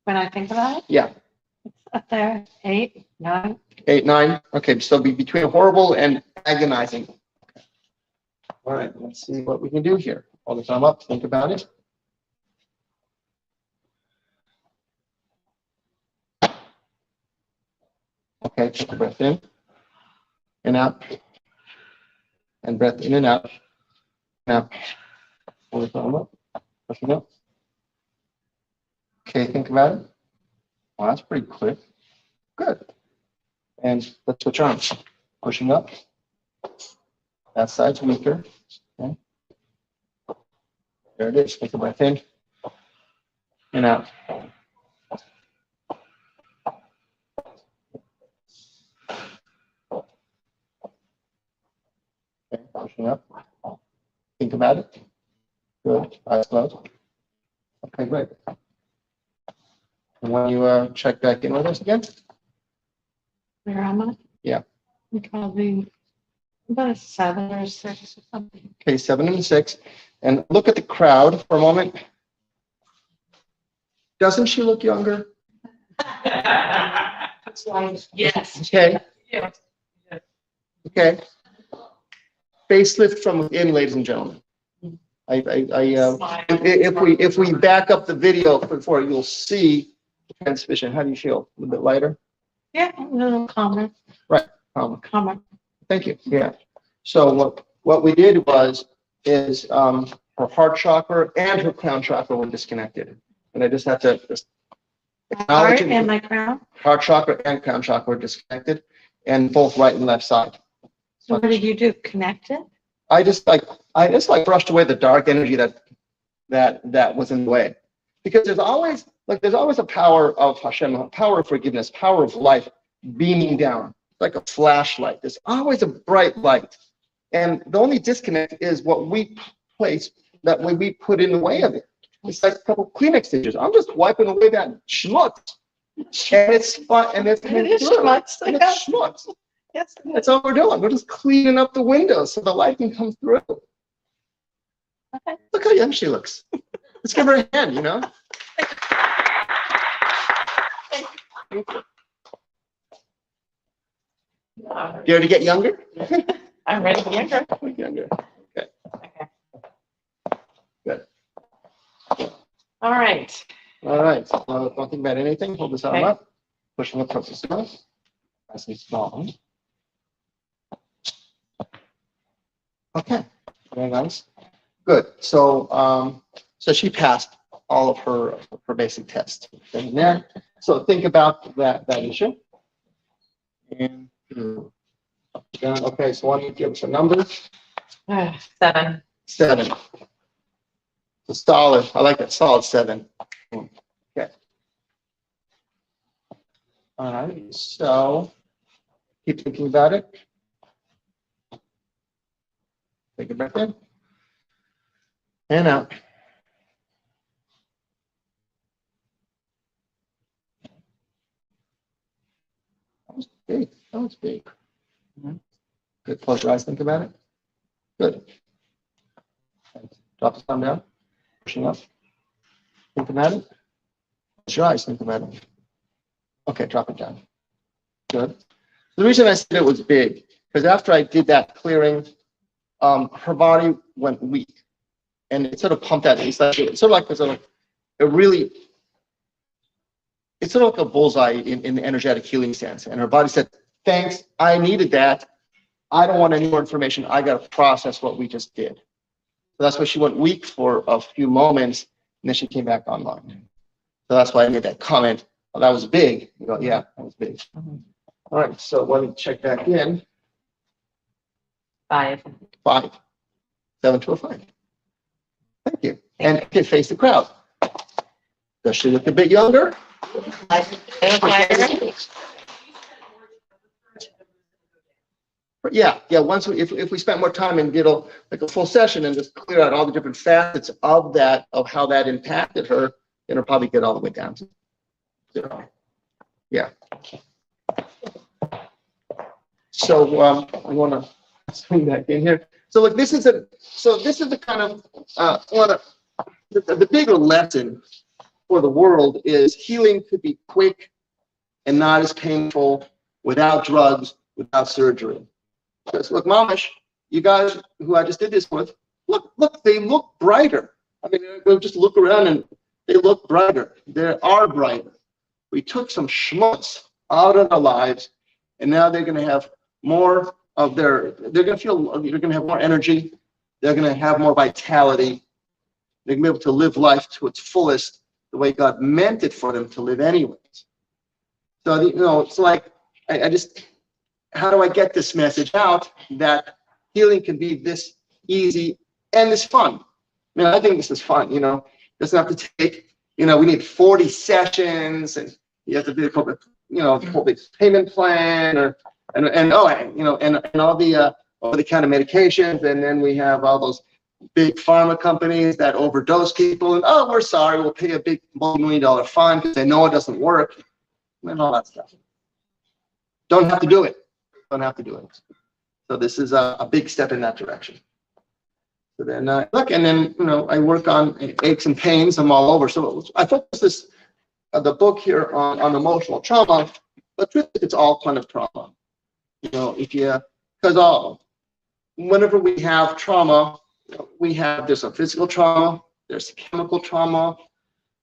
S7: When I think about it,
S3: Yeah.
S7: it's up there, 8, 9.
S3: 8, 9. Okay. So be between horrible and agonizing. Okay. All right. Let's see what we can do here. Hold the thumb up. Think about it. Okay, take a breath in and out, and breath in and out. Now, hold the thumb up, pushing up. Okay, think about it. Well, that's pretty quick. Good. And let's switch arms. Pushing up. That side's weaker. Okay. There it is. Take a breath in and out. Okay, pushing up. Think about it. Good. Eyes closed. Okay, great. And when you check back in with us again?
S7: Where am I?
S3: Yeah.
S7: I'm probably about a 7 or 6 or something.
S3: Okay, 7 and 6. And look at the crowd for a moment. Doesn't she look younger?
S7: Yes.
S3: Okay.
S7: Yeah.
S3: Okay. Facelift from within, ladies and gentlemen. If we back up the video before, you'll see the transmission. How do you feel? A little bit lighter?
S7: Yeah, a little calmer. Calmer.
S3: Thank you. Yeah. So what we did is her heart chakra and her crown chakra were disconnected, and I just had to acknowledge
S7: Heart
S3: it.
S7: and my crown.
S3: Heart chakra and crown chakra were disconnected, and both right and left side.
S7: So what did you do? Connect it?
S3: I just brushed away the dark energy that was in the way, because there's always a power of Hashem, a power of forgiveness, power of life beaming down like a flashlight. There's always a bright light, and the only disconnect is what we place, that way we put in the way of it. It's like a couple Kleenex stitches. I'm just wiping away that schmutz, and it's fun, and it's
S7: It is
S3: through.
S7: schmutz.
S3: And it's schmutz.
S7: Yes.
S3: That's all we're doing. We're just cleaning up the windows so the light can come through.
S7: Okay.
S3: Look how young she looks. Let's give her a hand, you know? You ready to get younger?
S7: I'm ready to get younger.
S3: Younger. Okay.
S7: Okay.
S3: Good.
S7: All right.
S3: All right. Don't think about anything. Hold this arm
S7: Okay.
S3: up. Pushing up towards the center. Nice and small. Okay. Very nice. Good. So, so she passed all of her basic tests. And then, so think about that issue. And okay, so why don't you give us a number?
S7: 7.
S3: 7. So solid. I like that, solid 7. Okay. All right. So keep thinking about it. Take a breath in and out. That was big. That was big. Good. Close your eyes. Think about it. Good. Drop the thumb down. Pushing up. Think about it. Close your eyes. Think about it. Okay. Drop it down. Good. The reason I said it was big because after I did that clearing, her body went weak, and it sort of pumped out. It's sort of like it's sort of like a bullseye in the energetic healing sense. And her body said, "Thanks, I needed that. I don't want any more information. I got to process what we just did." So that's why she went weak for a few moments, and then she came back online. So that's why I made that comment. Well, that was big. You go, yeah, that was big. All right, so let me check back in.
S7: 5.
S3: 5. 7 to a 5. Thank you. And okay, face the crowd. Does she look a bit younger? Yeah. Once if we spent more time and did like a full session and just clear out all the different facets of that, of how that impacted her, it'll probably get all the way down to 0. Yeah. So I want to swing back in here. So look, this is the kind of the bigger lesson for the world is healing could be quick and not as painful without drugs, without surgery. Because look, Mamish, you guys who I just did this with, look, they look brighter. I mean, we'll just look around and they look brighter. They are brighter. We took some schmutz out of their lives, and now they're going to have more of they're going to have more energy. They're going to have more vitality. They're going to be able to live life to its fullest, the way God meant it for them to live anyways. So, it's like, I just, how do I get this message out that healing can be this easy and this fun? I mean, I think this is fun, it doesn't have to take, we need 40 sessions and you have to do a payment plan and all the over-the-counter medications, and then we have all those big pharma companies that overdose people, and we're sorry, we'll pay a big multi-million-dollar fine because they know it doesn't work, and all that stuff. Don't have to do it. So this is a big step in that direction. So then look, and then I work on aches and pains. I'm all over. So I focus the book here on emotional trauma, but truly it's all kind of trauma. Because whenever we have trauma, there's a physical trauma, there's chemical trauma,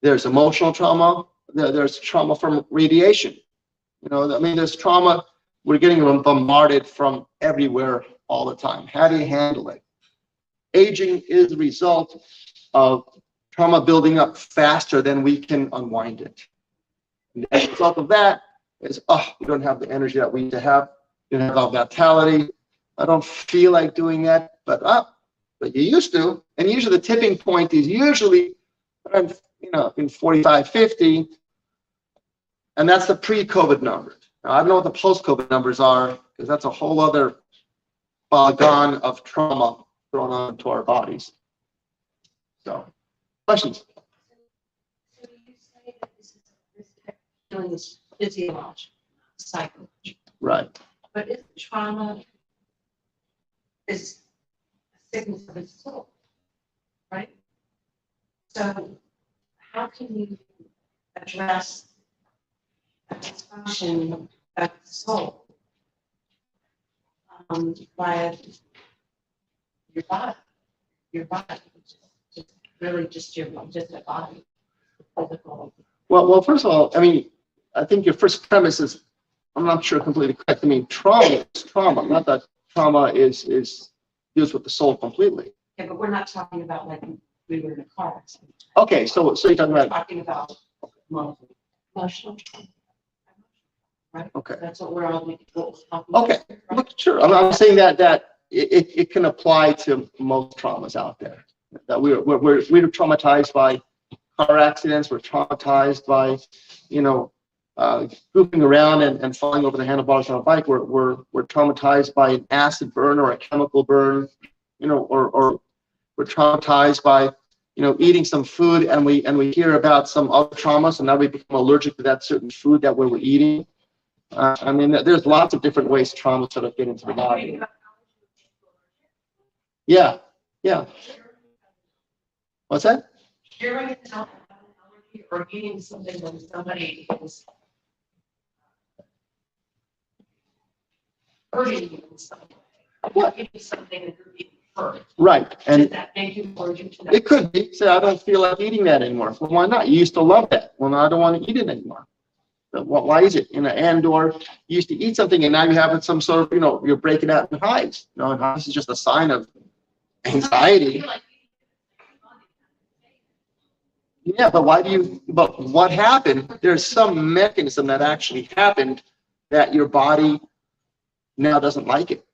S3: there's emotional trauma, there's trauma from radiation. There's trauma. We're getting bombarded from everywhere all the time. How do you handle it? Aging is the result of trauma building up faster than we can unwind it. And as a result of that is, we don't have the energy that we need to have. You don't have all vitality. I don't feel like doing that, but you used to. And usually the tipping point is usually around, in 45, 50. And that's the pre-COVID numbers. Now, I don't know what the post-COVID numbers are, because that's a whole other ballgame of trauma thrown onto our bodies. So, questions?
S2: So you say that this healing is physiological, psychological.
S3: Right.
S2: But if trauma is a sickness of the soul, right? So how can you address a dysfunction of the soul by your body? Your body, just really just a body, physical.
S3: Well, first of all, I think your first premise is, I'm not sure completely correct. Trauma is trauma, not that trauma is deals with the soul completely.
S2: Yeah, but we're not talking about like
S6: we were in a car accident.
S3: Okay, so you're talking
S6: We're
S3: about,
S6: talking about emotional trauma. Right?
S3: okay.
S6: That's what we're all, what was talking
S3: Okay,
S6: about.
S3: look, sure. I'm saying that it can apply to most traumas out there. That we're traumatized by car accidents. We're traumatized by, goofing around and falling over the handlebars on a bike. We're traumatized by an acid burn or a chemical burn, or we're traumatized by, eating some food and we hear about some other trauma, so now we become allergic to that certain food that we were eating. There's lots of different ways trauma sort of get into the body. Yeah. What's that?
S6: Sharing an allergy or eating something when somebody is hurting you in some way.
S3: What?
S6: Eating something that you're being hurt.
S3: Right,
S6: Should
S3: and
S6: that make you allergic to that?
S3: it could be. Say, I don't feel like eating that anymore. Well, why not? You used to love that. Well, I don't want to eat it anymore. But why is it? And/or you used to eat something and now you're having some sort of, you're breaking out in hives. And hives is just a sign of anxiety. Yeah, but but what happened? There's some mechanism that actually happened that your body now doesn't like it.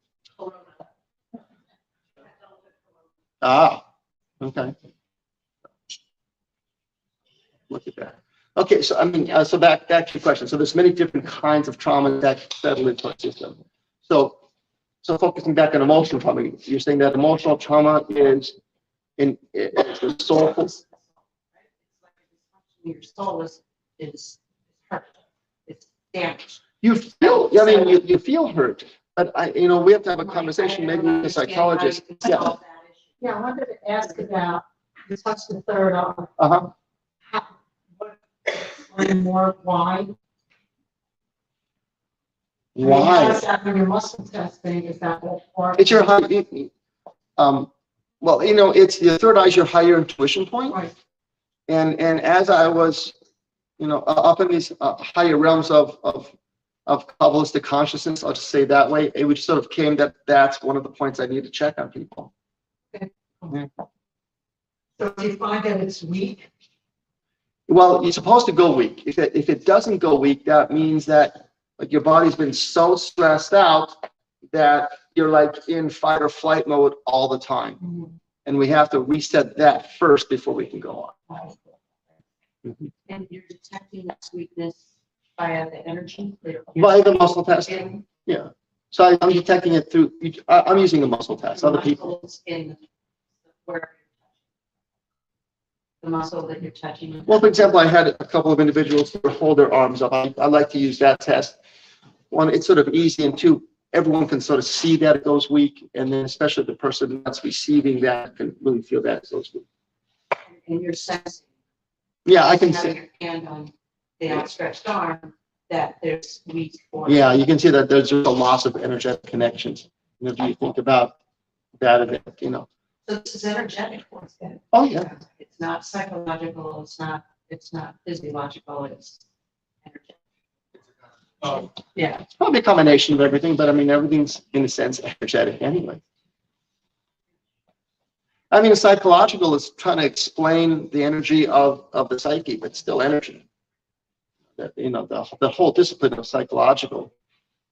S3: Ah, okay. Look at that. Okay, so so back to your question. So there's many different kinds of trauma that settle into our system. So focusing back on emotional trauma, you're saying that emotional trauma is the soulful.
S6: Your soul is hurt. It's damaged.
S3: You feel, you feel hurt, but we have to have a conversation maybe with a psychologist. Yeah.
S8: Yeah, I wanted to ask about, you touched the third arm.
S3: Uh-huh.
S8: Explain more why.
S3: Why?
S8: After your muscle testing, is that what part?
S3: It's your high, it's the third eye is your higher intuition point.
S8: Right.
S3: And as I was, up in these higher realms of Kabbalistic consciousness, I'll just say it that way, it would sort of came that's one of the points I need to check on people.
S8: Okay.
S3: Yeah.
S8: So if you find that it's weak,
S3: Well, you're supposed to go weak. If it doesn't go weak, that means that your body's been so stressed out that you're in fight or flight mode all the time. And we have to reset that first before we can go on.
S6: And you're detecting its weakness via the energy.
S3: By the muscle test. Yeah. So I'm detecting it through, I'm using a muscle test. Other people.
S6: In where the muscle that you're touching.
S3: Well, for example, I had a couple of individuals who hold their arms up. I like to use that test. One, it's sort of easy, and two, everyone can sort of see that it goes weak, and then especially the person that's receiving that can really feel that it goes weak.
S6: And you're sensing.
S3: Yeah, I can
S6: Have
S3: see.
S6: your hand on the outstretched arm that there's weak force.
S3: Yeah, you can see that there's just a loss of energetic connections. If you think about that event,
S6: So this is energetic force then.
S3: Oh yeah.
S6: It's not psychological, it's not physiological, it's energetic.
S4: Oh.
S6: Yeah.
S3: It's probably a combination of everything, but everything's in a sense energetic anyway. Psychological is trying to explain the energy of the psyche, but still energy. That the whole discipline of psychological.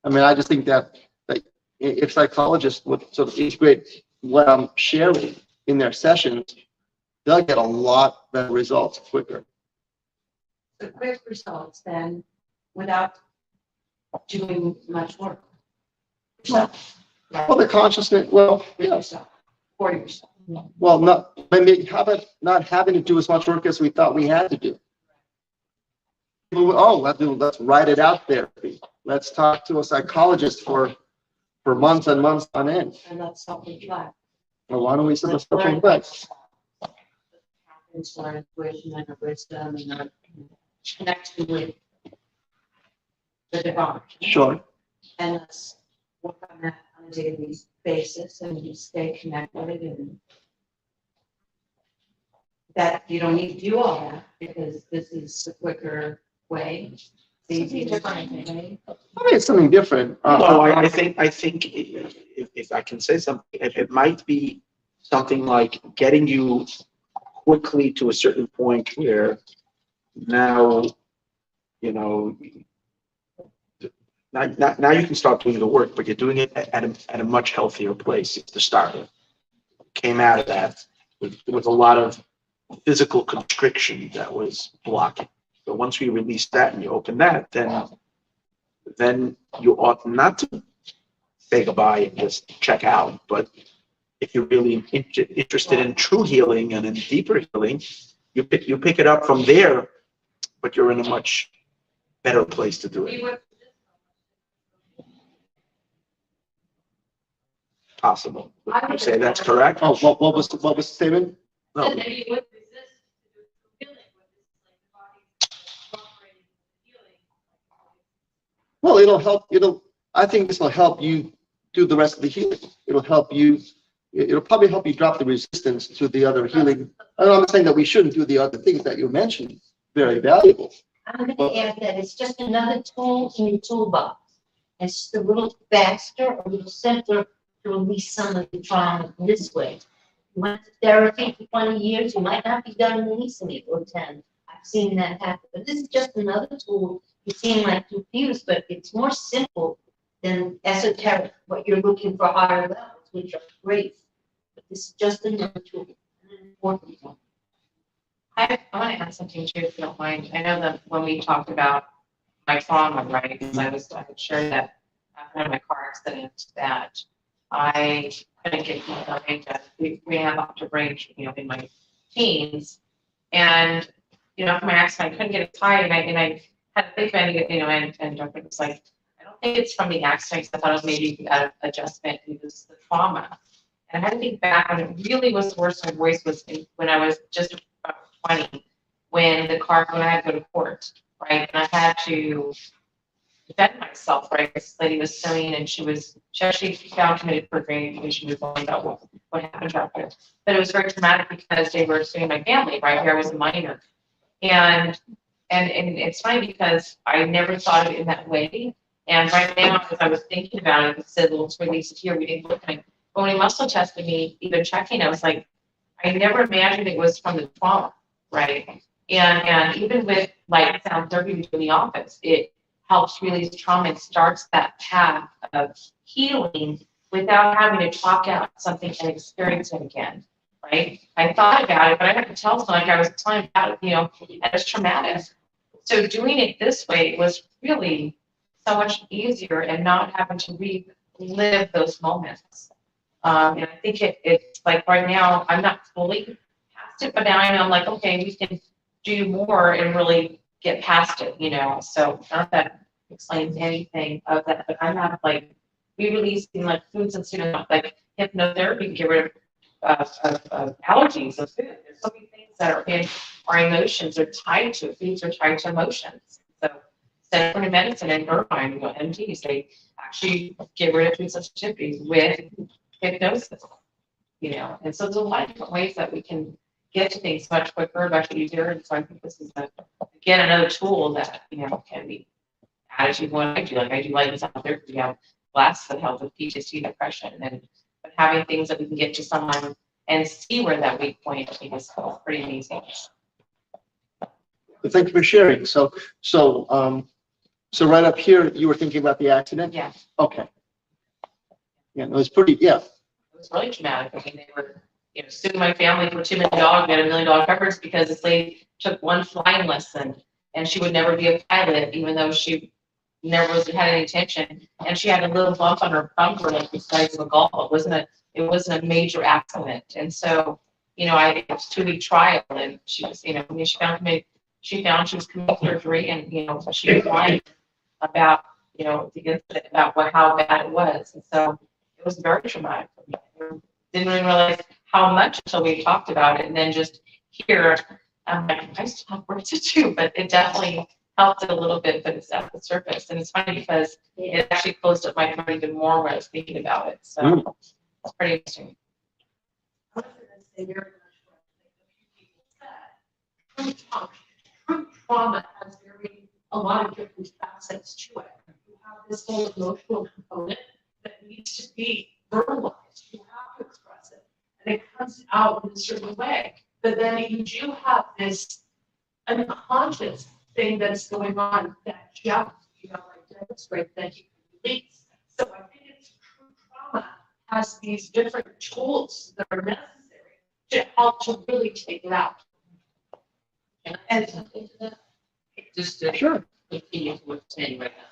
S3: I just think that if psychologists would sort of integrate what I'm sharing in their sessions, they'll get a lot better results quicker.
S6: So quick results then without doing much work.
S3: Well, the consciousness,
S6: Yourself, for yourself.
S3: well, how about not having to do as much work as we thought we had to do? Oh, let's write it out therapy. Let's talk to a psychologist for months and months on end.
S6: And that's self-reflect.
S3: Well, why don't we sort of self-reflect?
S6: It's our intuition and our wisdom and our connection with the divine.
S3: Sure.
S6: And let's work on that on a daily basis and you stay connected and that you don't need to do all that because this is the quicker way. It's easy to find a way.
S3: It's something different.
S1: No, I think if I can say something, it might be something like getting you quickly to a certain point where now, you know, now you can start doing the work, but you're doing it at a much healthier place to start with. Came out of that with a lot of physical constriction that was blocking. But once we release that and you open that, then you ought not to say goodbye and just check out. But if you're really interested in true healing and in deeper healing, you pick it up from there, but you're in a much better place to do it. Possible. Would you say that's correct?
S3: Oh, what was the statement?
S1: No.
S5: And maybe with resist to do healing, with this, like the body cooperating with healing.
S3: Well, it'll help. I think this will help you do the rest of the healing. It'll help you. It'll probably help you drop the resistance to the other healing. I'm not saying that we shouldn't do the other things that you mentioned. Very valuable.
S2: I'm gonna add that it's just another tool in your toolbox. It's just a little faster, a little simpler to release some of the trauma this way. You went to therapy for 20 years, you might not be done releasing it, or 10. I've seen that happen, but this is just another tool. You seem like confused, but it's more simple than esoteric, what you're looking for higher levels, which are great. But this is just another tool, an important one.
S7: I want to add something too, if you don't mind. I know that when we talked about my trauma, right, because I had shared that after my car accident that I couldn't get my brain death. We have up to range, in my teens. And, after my accident, I couldn't get it tied. And I had a big fan, and Dr. was like, I don't think it's from the accident. I thought it was maybe an adjustment. It was the trauma. And I had to think back when it really was the worst. My voice was when I was just about 20, when I had to go to court, right? And I had to defend myself, right? This lady was suing, and she actually found committed perjury because she was going about what happened to her. But it was very traumatic because they were suing my family, right? Here I was a minor. And it's funny because I never thought of it in that way. And right now, as I was thinking about it, it said, well, it's released here. We didn't look at it. But when he muscle tested me, even checking, I was like, I never imagined it was from the trauma, right? And even with like sound therapy we do in the office, it helps release trauma and starts that path of healing without having to talk out something and experience it again, right? I thought about it, but I had to tell someone, like I was telling about it, and it's traumatic. So doing it this way was really so much easier and not having to relive those moments. And I think it's like right now, I'm not fully past it, but now I know I'm like, okay, we can do more and really get past it, So I don't know if that explains anything of that, but I'm not like re-releasing like foods and students like hypnotherapy to get rid of allergies of food. There's so many things that are in our emotions are tied to it. Foods are tied to emotions. So Center for Medicine and Irvine, MDs, they actually get rid of food sensitivities with hypnosis, and so there's a lot of different ways that we can get to things much quicker, much easier. And so I think this is again another tool that can be added to what I do. Like I do like out there, we have classes that help with PTSD, depression, but having things that we can get to someone and see where that weak point is pretty amazing.
S3: But thank you for sharing. So right up here, you were thinking about the accident?
S7: Yeah.
S3: Okay. Yeah, it was pretty, yeah.
S7: It was really traumatic. I mean, they were, suing my family for $2 million. We had $1 million coverage because this lady took one flying lesson and she would never be a pilot, even though she never had any intention. And she had a little bump on her bumper, like the size of a golf ball. It wasn't a major accident. And so, it was a 2-week trial, and she was, she found she was committing surgery, and she was lying about, the incident, about how bad it was. And so it was very traumatic for me. I didn't really realize how much until we talked about it. And then just here, I'm like, I still have work to do, but it definitely helped it a little bit, but it's at the surface. And it's funny because it actually closed up my throat even more when I was thinking about it. So it's pretty interesting.
S8: I was going to say very much what a few people said. True trauma has a lot of different facets to it. You have this whole emotional component that needs to be verbalized. You have to express it, and it comes out in a certain way. but then you do have this unconscious thing that's going on that just, like demonstrate that you can release. So I think it's true trauma has these different tools that are necessary to help to really take it out.
S2: And something to that? Just to
S3: Sure.
S2: continue what you're saying right now.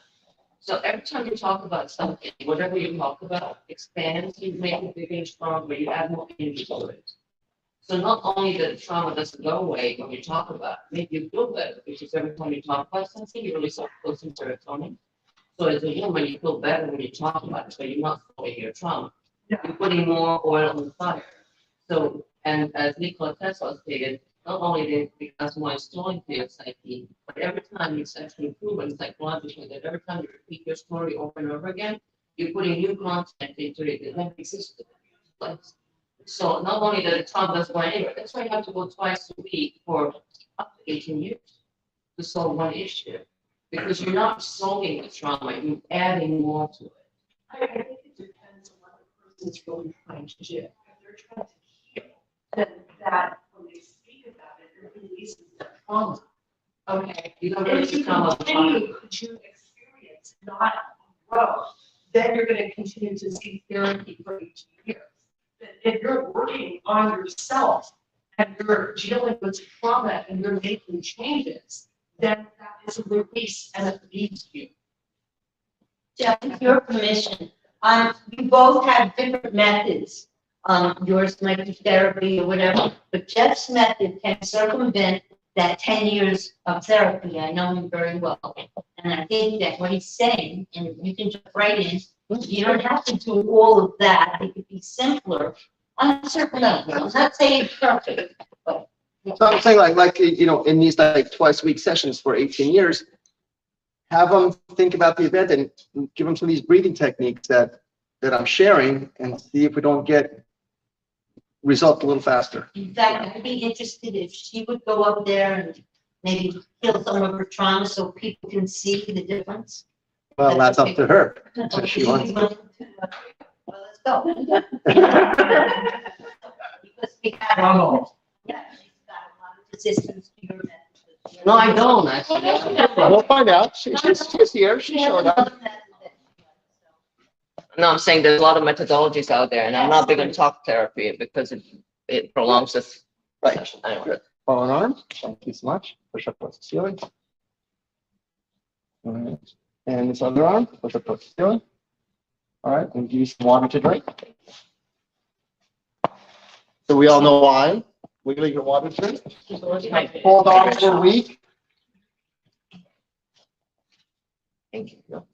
S2: So every time you talk about something, whatever you talk about expands, you make it bigger and stronger, you add more energy to it. So not only that the trauma doesn't go away when you talk about it, make you feel better, because every time you talk about something, you release oxytocin, serotonin. So as a woman, you feel better when you talk about it, so you're not throwing your trauma.
S8: Yeah.
S2: You're putting more oil on the fire. So, and as Nikola Tesla stated, not only did it becomes more installing to your psyche, but every time it's actually proven psychologically that every time you repeat your story over and over again, you're putting new content into it that never existed in the first place. So not only that the trauma doesn't go anywhere, that's why you have to go twice a week for up to 18 years to solve one issue. Because you're not solving the trauma, you're adding more to it.
S8: I think it depends on what the person's really trying to do. If they're trying to heal, then that, when they speak about it, it releases the trauma. Okay.
S2: You don't
S8: And
S2: really
S8: if you
S2: trauma.
S8: continue to experience not growth, then you're gonna continue to seek therapy for 18 years. But if you're working on yourself and you're dealing with trauma and you're making changes, then that is a release and it leaves you.
S9: Jeff, with your permission, you both have different methods. Yours might be therapy or whatever, but Jeff's method can circumvent that 10 years of therapy. I know him very well. And I think that what he's saying, and you can jump right in, you don't have to do all of that. It could be simpler on a certain level. I'm not saying it's perfect, but.
S3: So I'm saying in these like twice a week sessions for 18 years, have them think about the event and give them some of these breathing techniques that I'm sharing and see if we don't get results a little faster.
S9: In fact, I'd be interested if she would go up there and maybe heal some of her trauma so people can see the difference.
S3: Well, that's up to her. If she wants to.
S9: Well, let's go. Because we have, yeah, she's got a lot of resistance to your method.
S2: No, I don't actually.
S3: We'll find out. She's here. She showed up.
S2: No, I'm saying there's a lot of methodologies out there, and I'm not big on talk therapy because it prolongs this.
S3: Right.
S2: Session. Anyway.
S3: Forward arm. Thank you so much. Push up towards the ceiling. All right. And this other arm. Push up towards the ceiling. All right. And give you some water to drink. So we all know why. Wiggle your water to drink. Hold arms for a week.
S2: Thank you.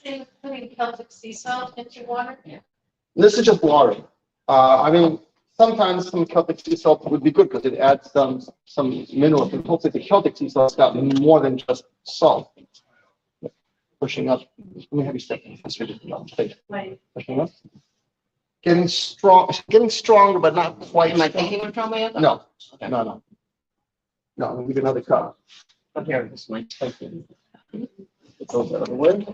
S7: Same putting Celtic sea salt into water? Yeah.
S3: This is just water. I mean, sometimes some Celtic sea salt would be good because it adds some minerals. And hopefully the Celtic sea salt's got more than just salt. Pushing up. Let me have you step in. Pushing up. Getting stronger, but not quite.
S2: Am I thinking of trauma yet?
S3: No,
S2: Okay.
S3: no. No, I'll give you another cup.
S2: Up here, this mic.
S3: Thank you. It's over the way.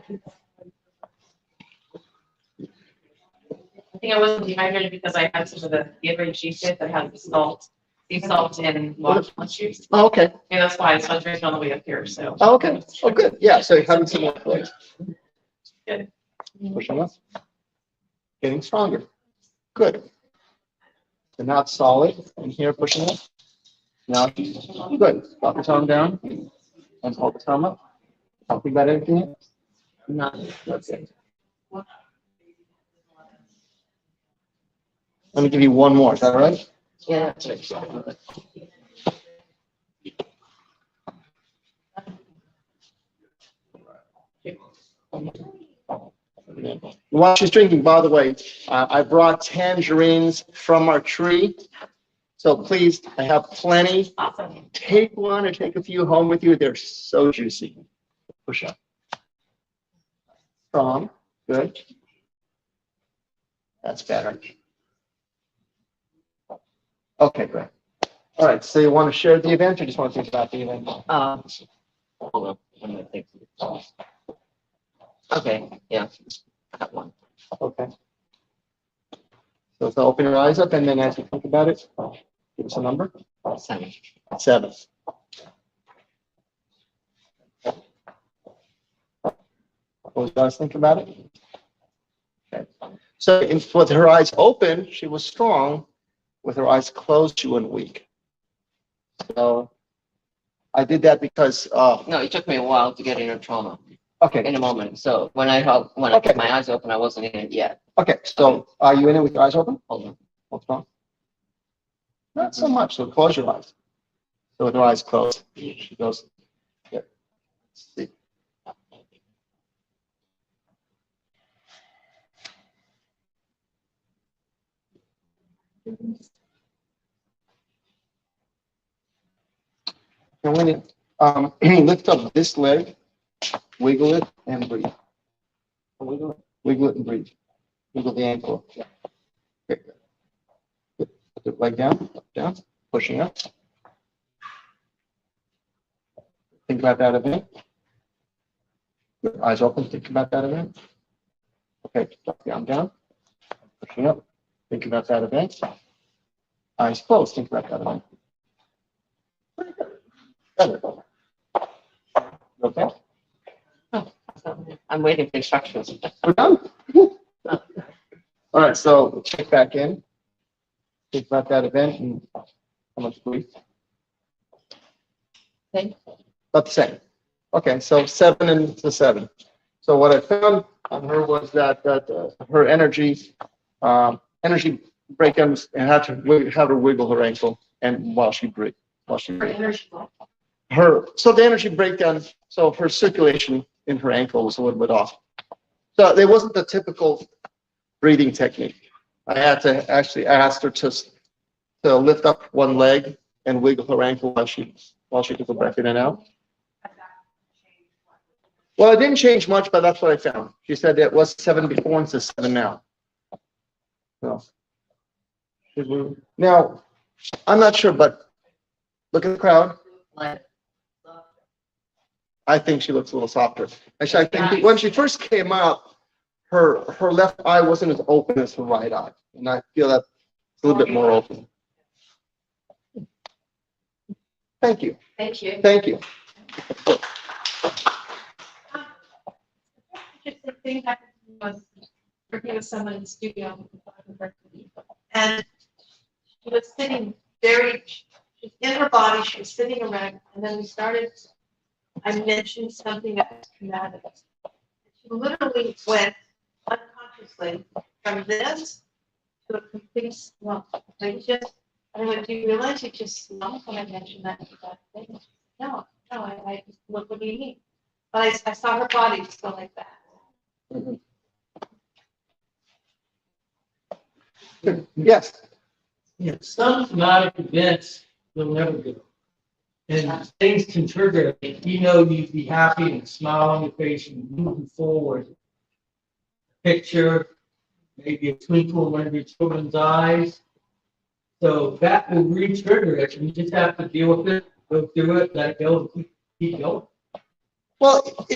S7: I think I wasn't dehydrated because I had some of the Gatorade G-Fit that has the salt, sea salt and water juice.
S3: Oh, okay.
S7: Yeah, that's why it's not drinking on the way up here, so.
S3: Oh, okay. Oh, good. Yeah, so you're having some more fluid.
S7: Good.
S3: Pushing up. Getting stronger. Good. So now it's solid. And here, pushing up. Now, good. Drop the tongue down and hold the thumb up. Talking about anything?
S2: No.
S3: That's it. Let me give you one more. Is that all right?
S2: Yeah, that's right.
S3: While she's drinking, by the way, I brought tangerines from our tree. So please, I have plenty.
S7: Awesome.
S3: Take one or take a few home with you. They're so juicy. Push up. Strong. Good. That's better. Okay, great. All right, so you want to share the event or just want to think about the event?
S2: Hold on. I'm gonna think. Okay, yeah. I have one.
S3: Okay. So open your eyes up, and then as you think about it, give us a number.
S2: 7.
S3: 7. Close your eyes, think about it. Okay. So with her eyes open, she was strong. With her eyes closed, she went weak. So I did that because,
S2: No, it took me a while to get into trauma
S3: okay,
S2: in a moment. So when I
S3: Okay.
S2: kept my eyes open, I wasn't in it yet.
S3: okay. So are you in it with your eyes open?
S2: Hold on.
S3: What's wrong? Not so much. So close your eyes. So with her eyes closed, she goes, yeah. Let's see. And when you lift up this leg, wiggle it and breathe. Wiggle it and breathe. Wiggle the ankle. Yeah. Okay. Good. Put the leg down, up, down, pushing up. Think about that event. Good. Eyes open, think about that event. Okay, drop the arm down, pushing up. Think about that event. Eyes closed, think about that event. Very good. Better. Okay,
S2: I'm waiting for instructions.
S3: we're done. All right, so check back in. Think about that event and how much breathe.
S2: Okay.
S3: About the same. Okay, so 7 and the 7. So what I found on her was that her energy breakdowns, and had to have her wiggle her ankle and while she breathed. So the energy breakdown, so her circulation in her ankle was a little bit off. So it wasn't the typical breathing technique. I had to actually ask her to lift up one leg and wiggle her ankle while she took a breath in and out. Well, it didn't change much, but that's what I found. She said it was 7 before and it's 7 now. So, now, I'm not sure, but look at the crowd. I think she looks a little softer. Actually, I think when she first came out, her left eye wasn't as open as her right eye, and I feel that's a little bit more open. Thank you.
S9: Thank you.
S3: Thank you.
S6: Interesting thing happened was working with someone in the studio, and she was sitting she's in her body, she was sitting erect, and then I mentioned something that was traumatic. She literally went unconsciously from this to a complete slump. I went, do you realize you just slumped when I mentioned that thing? No, I just, what do you mean? But I saw her body just go like that.
S3: Yes.
S10: Yeah, some traumatic events will never go. And things can trigger it. You'd be happy and smile on your face and moving forward. Picture, maybe a twinkle in one of your children's eyes. So that will re-trigger it. You just have to deal with it, go through it, let it go, keep going.
S3: Well,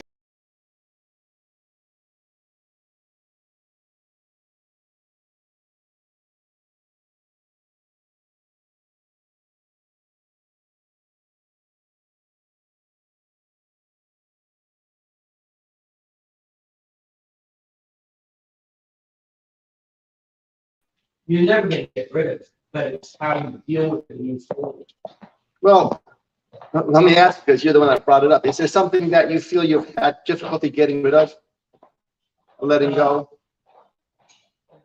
S10: You're never going to get rid of it, but it's how you deal with it and move forward.
S3: well, let me ask, because you're the one that brought it up. Is there something that you feel you've had difficulty getting rid of? Or letting go?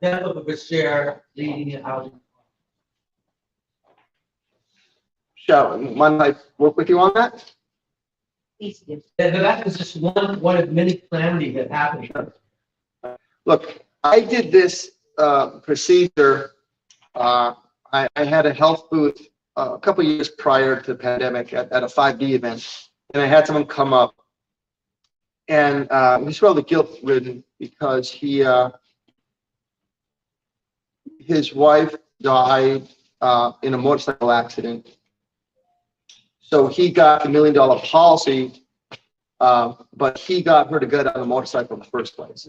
S10: Death of a share, leading it out.
S3: Shall one I work with you on that?
S10: And that was just one of many calamities that happened.
S3: Look, I did this procedure. I had a health booth a couple of years prior to the pandemic at a 5D event, and I had someone come up, and he's really guilt-ridden because his wife died in a motorcycle accident. So he got the $1 million policy, but he got her to get on the motorcycle in the first place.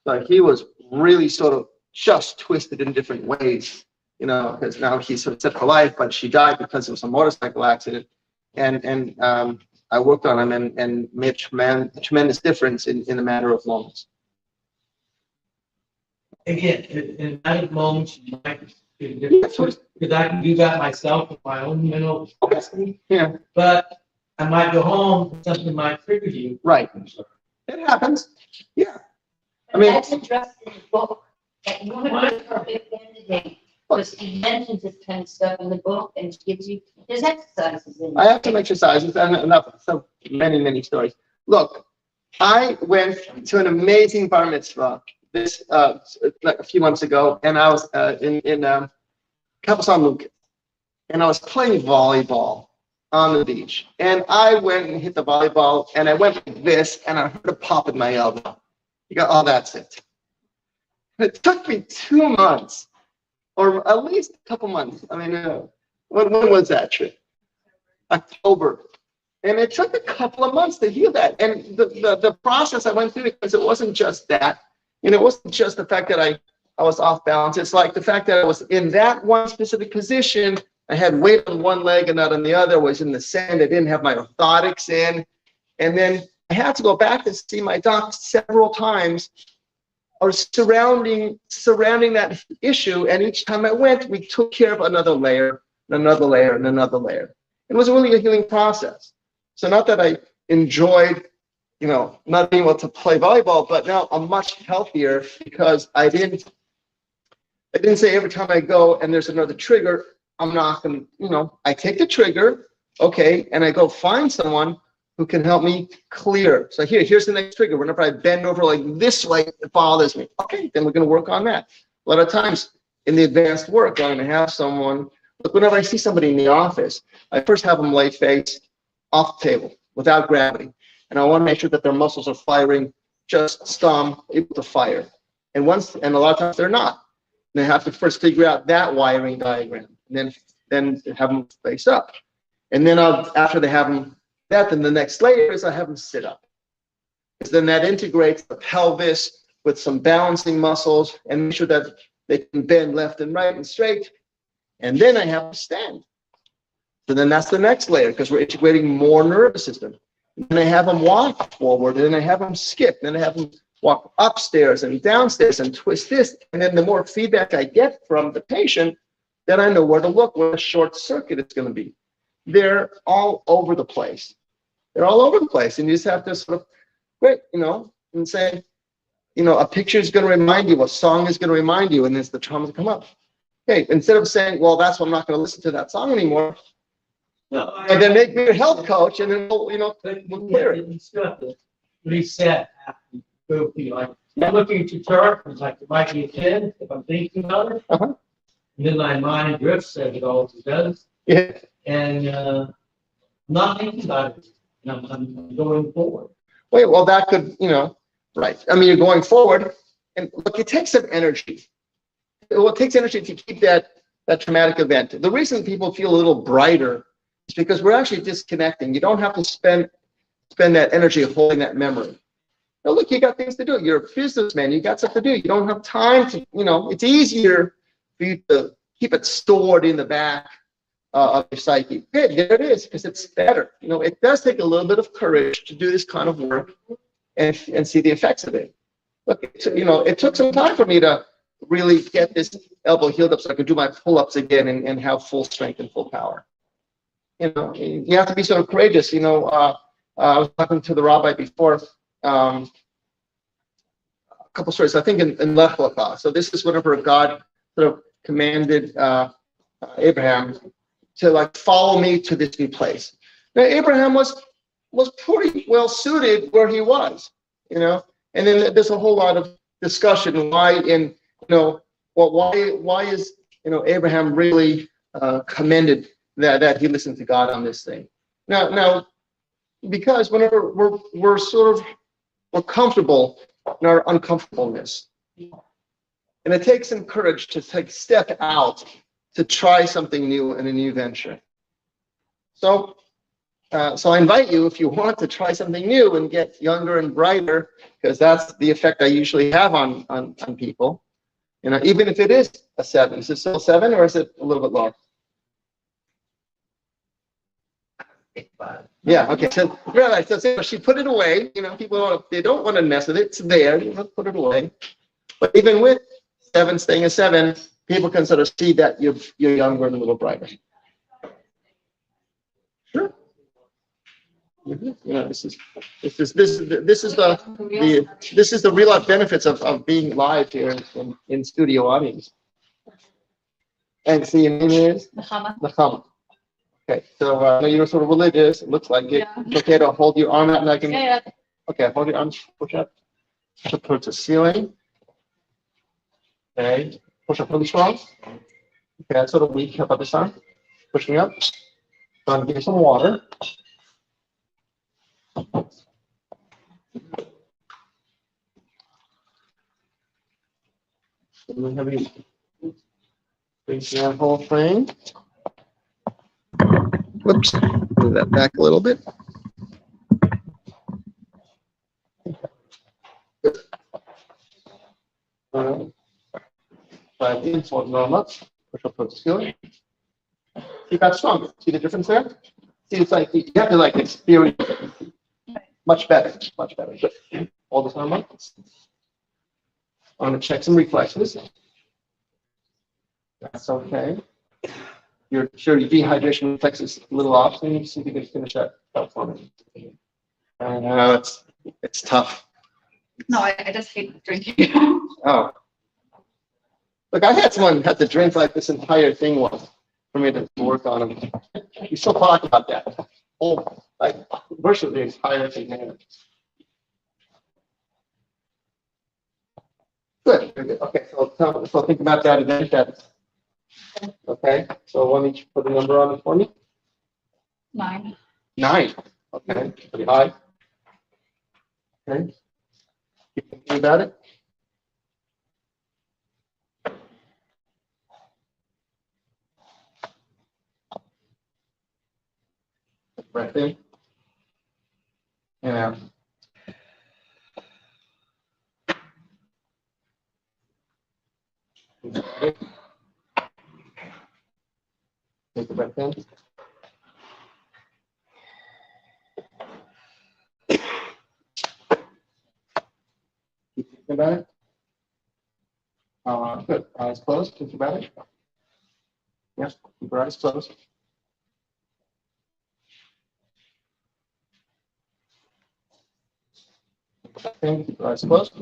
S3: So he was really sort of just twisted in different ways, because now he's sort of set for life, but she died because it was a motorcycle accident. And I worked on him and made a tremendous difference in a matter of moments.
S10: Again, in that moment, you might, because I can do that myself with my own mental capacity.
S3: Yeah.
S10: But I might go home, something might trigger you.
S3: Right. It happens. Yeah. I mean,
S9: That's addressed in the book, that you want to be a big candidate, because he mentions this kind of stuff in the book, and she gives you, there's exercises in
S3: I
S9: it.
S3: have some exercises and enough, so many stories. Look, I went to an amazing bar mitzvah this like a few months ago, and I was in Campus on Lucas, and I was playing volleyball on the beach, and I went and hit the volleyball, and I went like this, and I heard a pop in my elbow. You go, oh, that's it. It took me 2 months, or at least a couple months. I mean, when was that trip? October. And it took a couple of months to heal that. And the process I went through, because it wasn't just that, it wasn't just the fact that I was off balance. It's like the fact that I was in that one specific position. I had weight on one leg and not on the other. I was in the sand. I didn't have my orthotics in. And then I had to go back to see my doc several times, or surrounding that issue. And each time I went, we took care of another layer, and another layer, and another layer. It was really a healing process. So not that I enjoyed, not being able to play volleyball, but now I'm much healthier because I didn't say every time I go and there's another trigger, I'm not going to, I take the trigger, okay, and I go find someone who can help me clear. So here's the next trigger. Whenever I bend over like this way, it bothers me. Okay, then we're going to work on that. A lot of times in the advanced work, I'm going to have someone, look, whenever I see somebody in the office, I first have them lay face off the table without gravity. And I want to make sure that their muscles are firing just able to fire. And a lot of times they're not. And I have to first figure out that wiring diagram, and then have them face up. And then after they have them then the next layer is I have them sit up. Because then that integrates the pelvis with some balancing muscles and make sure that they can bend left and right and straight. And then I have them stand. So then that's the next layer, because we're integrating more nervous system. And then I have them walk forward, and then I have them skip, and then I have them walk upstairs and downstairs and twist this. And then the more feedback I get from the patient, then I know where to look, where a short circuit it's going to be. They're all over the place. They're all over the place. And you just have to sort of, and say, a picture is going to remind you, a song is going to remind you, and it's the trauma to come up. Okay, instead of saying, well, that's why I'm not going to listen to that song anymore, and then make me a health coach, and then we'll clear it.
S10: You still have to reset after you go through. Like, I'm looking at your chart, it's like it might be a 10 if I'm thinking about it.
S3: Uh-huh.
S10: And then my mind drifts, as it always does.
S3: Yeah.
S10: And I'm not thinking about it. And I'm going forward.
S3: Wait, well, that could, right. I mean, you're going forward, and look, it takes some energy. Well, it takes energy to keep that traumatic event. The reason people feel a little brighter is because we're actually disconnecting. You don't have to spend that energy holding that memory. Now, look, you got things to do. You're a businessman. You got stuff to do. You don't have time to, it's easier for you to keep it stored in the back of your psyche. Good, there it is, because it's better. It does take a little bit of courage to do this kind of work and see the effects of it. Look, it took some time for me to really get this elbow healed up so I could do my pull-ups again and have full strength and full power. You have to be sort of courageous. I was talking to the rabbi before, a couple stories, I think in Lech Lecha. So this is whenever God sort of commanded Abraham to follow me to this new place. Now Abraham was pretty well suited where he was, and then there's a whole lot of discussion why is Abraham really commended that he listened to God on this thing. Now because whenever we're comfortable in our uncomfortableness, and it takes some courage to step out to try something new in a new venture. So I invite you, if you want to try something new and get younger and brighter, because that's the effect I usually have on people, You know, even if it is a 7, is it still 7 or is it a little bit lower? Yeah, okay, so realize, so she put it away, you know, people don't, they don't want to mess with it, it's there, you know, put it away. But even with 7 staying a 7, people can sort of see that you're younger and a little brighter. Sure. You know, this is the real life benefits of being live here in studio audience. And see, your name is Nechama. Okay, so I know you're sort of religious. It looks like it.
S5: Yeah.
S3: It's okay to hold your arm out and I can.
S5: Yeah.
S3: Okay, hold your arms. Push up. Push up towards the ceiling. Okay, push up really strong. Okay, that's sort of weak. How about this arm? Push me up. So I'm gonna give you some water. And then have you face that whole thing. Whoops, move that back a little bit. All right. 5 in, 4 warm up. Push up towards the ceiling. Keep that stronger. See the difference there? See, it's like you have to like experience it. Much better, much better. Good. Hold this arm up. I want to check some reflexes. That's okay. You're sure your dehydration reflex is a little off, so you see if you can finish that up for me. I know it's tough.
S5: No, I just hate drinking.
S3: Oh. Look, I had someone have to drink like this entire thing once for me to work on them. We still talk about that. Oh, like virtually the entire thing there. Good, very good. Okay, so think about that event. That's okay. So why don't you put a number on it for me?
S5: 9.
S3: 9. Okay, pretty high. Okay. Keep thinking about it. Breath in. And out. Okay. Take a breath in. Keep thinking about it. Good. Eyes closed. Think about it. Yes. Keep your eyes closed. Okay. Keep your eyes closed.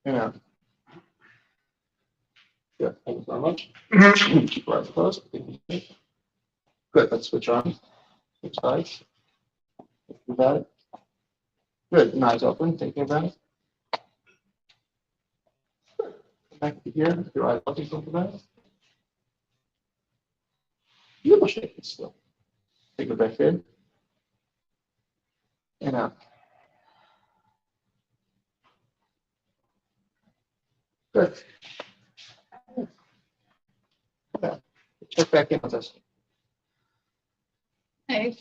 S3: And out. Good. Thank you very much. Keep your eyes closed. Good. Let's switch on. Switch sides. Thinking about it. Good. And eyes open. Thinking about it. Good. Come back to here. Your eyes open. Thinking about it. You will shake it still. Take it back in. And out. Good. Yeah. Check back in with us.
S5: Hey.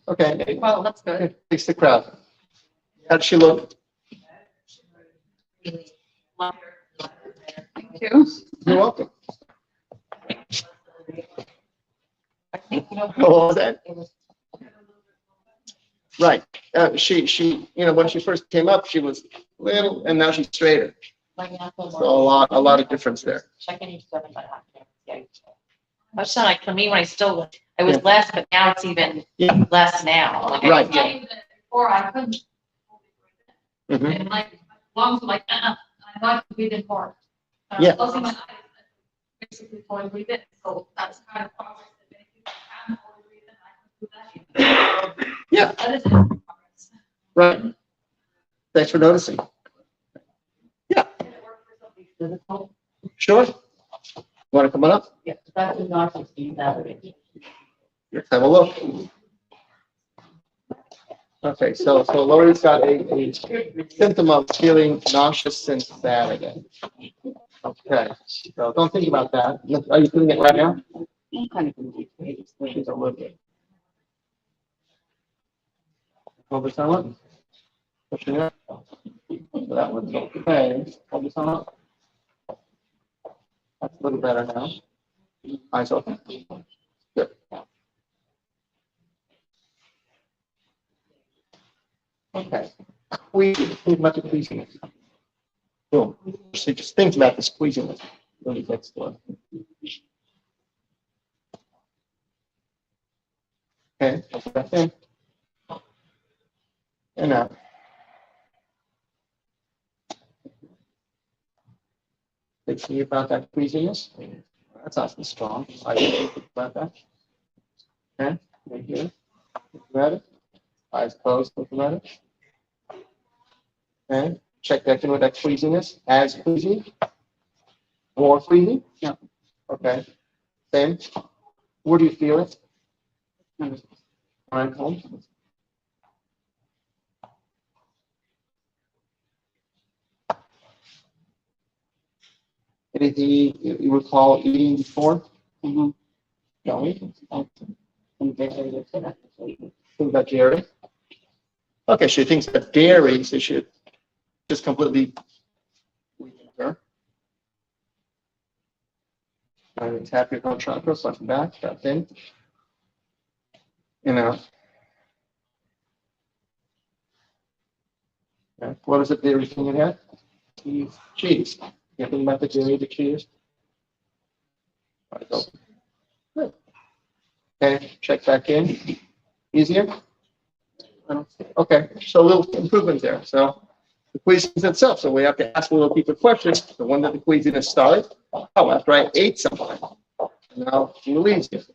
S3: Okay.
S5: Well, that's good.
S3: Face the crowd. How'd she look?
S5: Thank you.
S3: You're welcome.
S7: I think, you know.
S3: What was that? Right. She, you know, when she first came up, she was little, and now she's straighter. So a lot of difference there.
S7: Checking each 7 by half. Yeah. That's not like for me when I was
S3: Yeah.
S7: less, but now it's even
S3: Yeah.
S7: less now. Like,
S3: Right.
S5: Before I couldn't.
S3: Mhm.
S5: And like lungs were like, I want to breathe in more.
S3: Yeah.
S5: Closing my eyes, basically fully breathe in. So that's kind of progress that many people can fully breathe in. I can do that.
S3: Yeah.
S5: That is progress.
S3: Right. Thanks for noticing. Yeah.
S2: Can it work for something physical?
S3: Sure. Want to come on up?
S2: Yeah, that's a narcissistic battery.
S3: Let's have a look. Okay, so Lori's got a symptom of feeling nauseous and sad again. Okay, so don't think about that. Are you feeling it right now?
S2: I'm kind of confused.
S3: She's a little bit. Hold this down. Pushing it. So that one's okay. Hold this on up. That's a little better now. Eyes open. Good. Okay. We've met the queasiness. Boom. So just think about this queasiness. Really gets to it. Okay, put that in. And out. Thinking about that queasiness. That's awfully strong. I think about that. Okay, right here. Looking at it. Eyes closed, looking at it. Okay, check back in with that queasiness. As queasy. More queasy? Yeah. Okay. Same. Where do you feel it? Right home. Anything you recall eating before? Mm-hmm. No. Think about dairy. Okay, she thinks about dairy, so she just completely weaken her. And tap your front chakra, front and back, that thing. And out. Okay. What is it dairy thing it had? Cheese. You think about the dairy, the cheese? Right, go. Good. Okay, check back in. Easier? Okay, so a little improvement there. So the queasiness itself. So we have to ask a little deeper questions. The one that the queasiness started. Oh, after I ate something. Now she relieves it.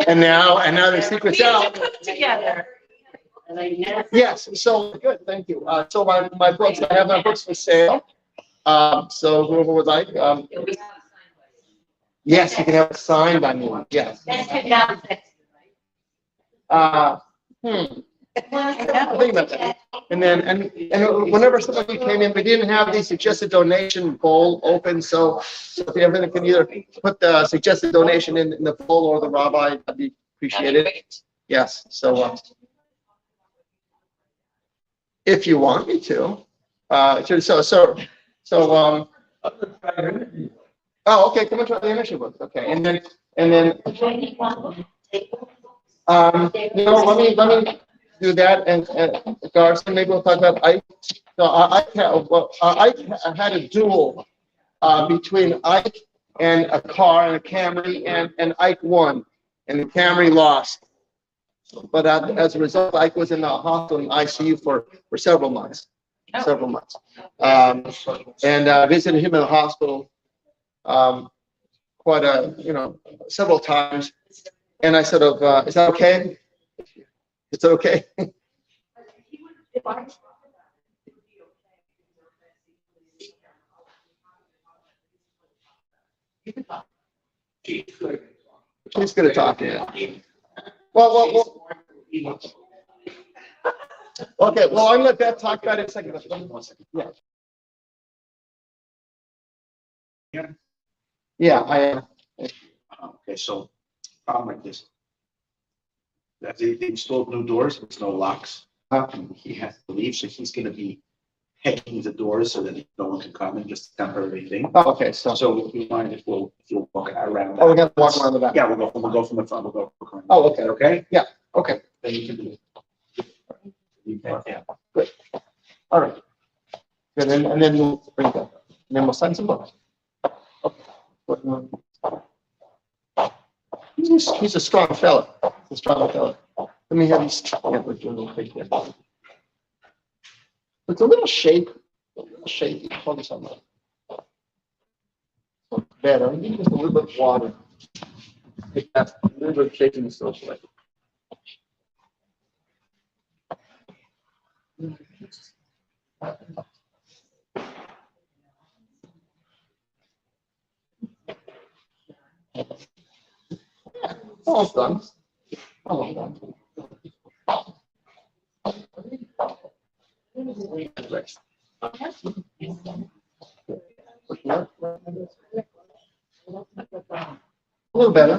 S3: And now the secret's out.
S7: Together.
S3: Yes, so good, thank you. So my books, I have my books for sale. So whoever would like, yes, you can have it signed by me. Yes. Think about that. And then, and whenever somebody came in, we didn't have the suggested donation bowl open. So if you ever can either put the suggested donation in the bowl or the rabbi, that'd be appreciated. Yes. So if you want me to, oh, okay. Come and try the initial book. Okay, and then, let me do that, and Garson, maybe we'll talk about Ike. So Ike had a duel between Ike and a car and a Camry, and Ike won, and the Camry lost. But as a result, Ike was in the hospital in ICU for several months. And visited him in the hospital several times. And I said, is that okay? Is it okay? She's going to talk, yeah. Well. Okay, well, I'm going to let Beth talk about it in a second. Yeah, I am.
S1: Okay, so problem like this. They installed new doors with no locks. And he has to leave, so he's going to be hacking the doors so that no one can come in, just a temporary thing.
S3: Oh, okay, so
S1: if you mind if you'll walk around.
S3: Oh, we got to walk around the back.
S1: Yeah, we'll go from the front. We'll go.
S3: Oh, okay.
S1: Okay.
S3: Yeah. Okay.
S1: Then you can do it. Yeah.
S3: Good. All right. Good. And then we'll bring that. And then we'll sign some books. Okay. He's a strong fella. Let me have these. It's a little shaky. Hold this on. Better. I need just a little bit of water. A little bit of shakiness still. Almost done. A little better.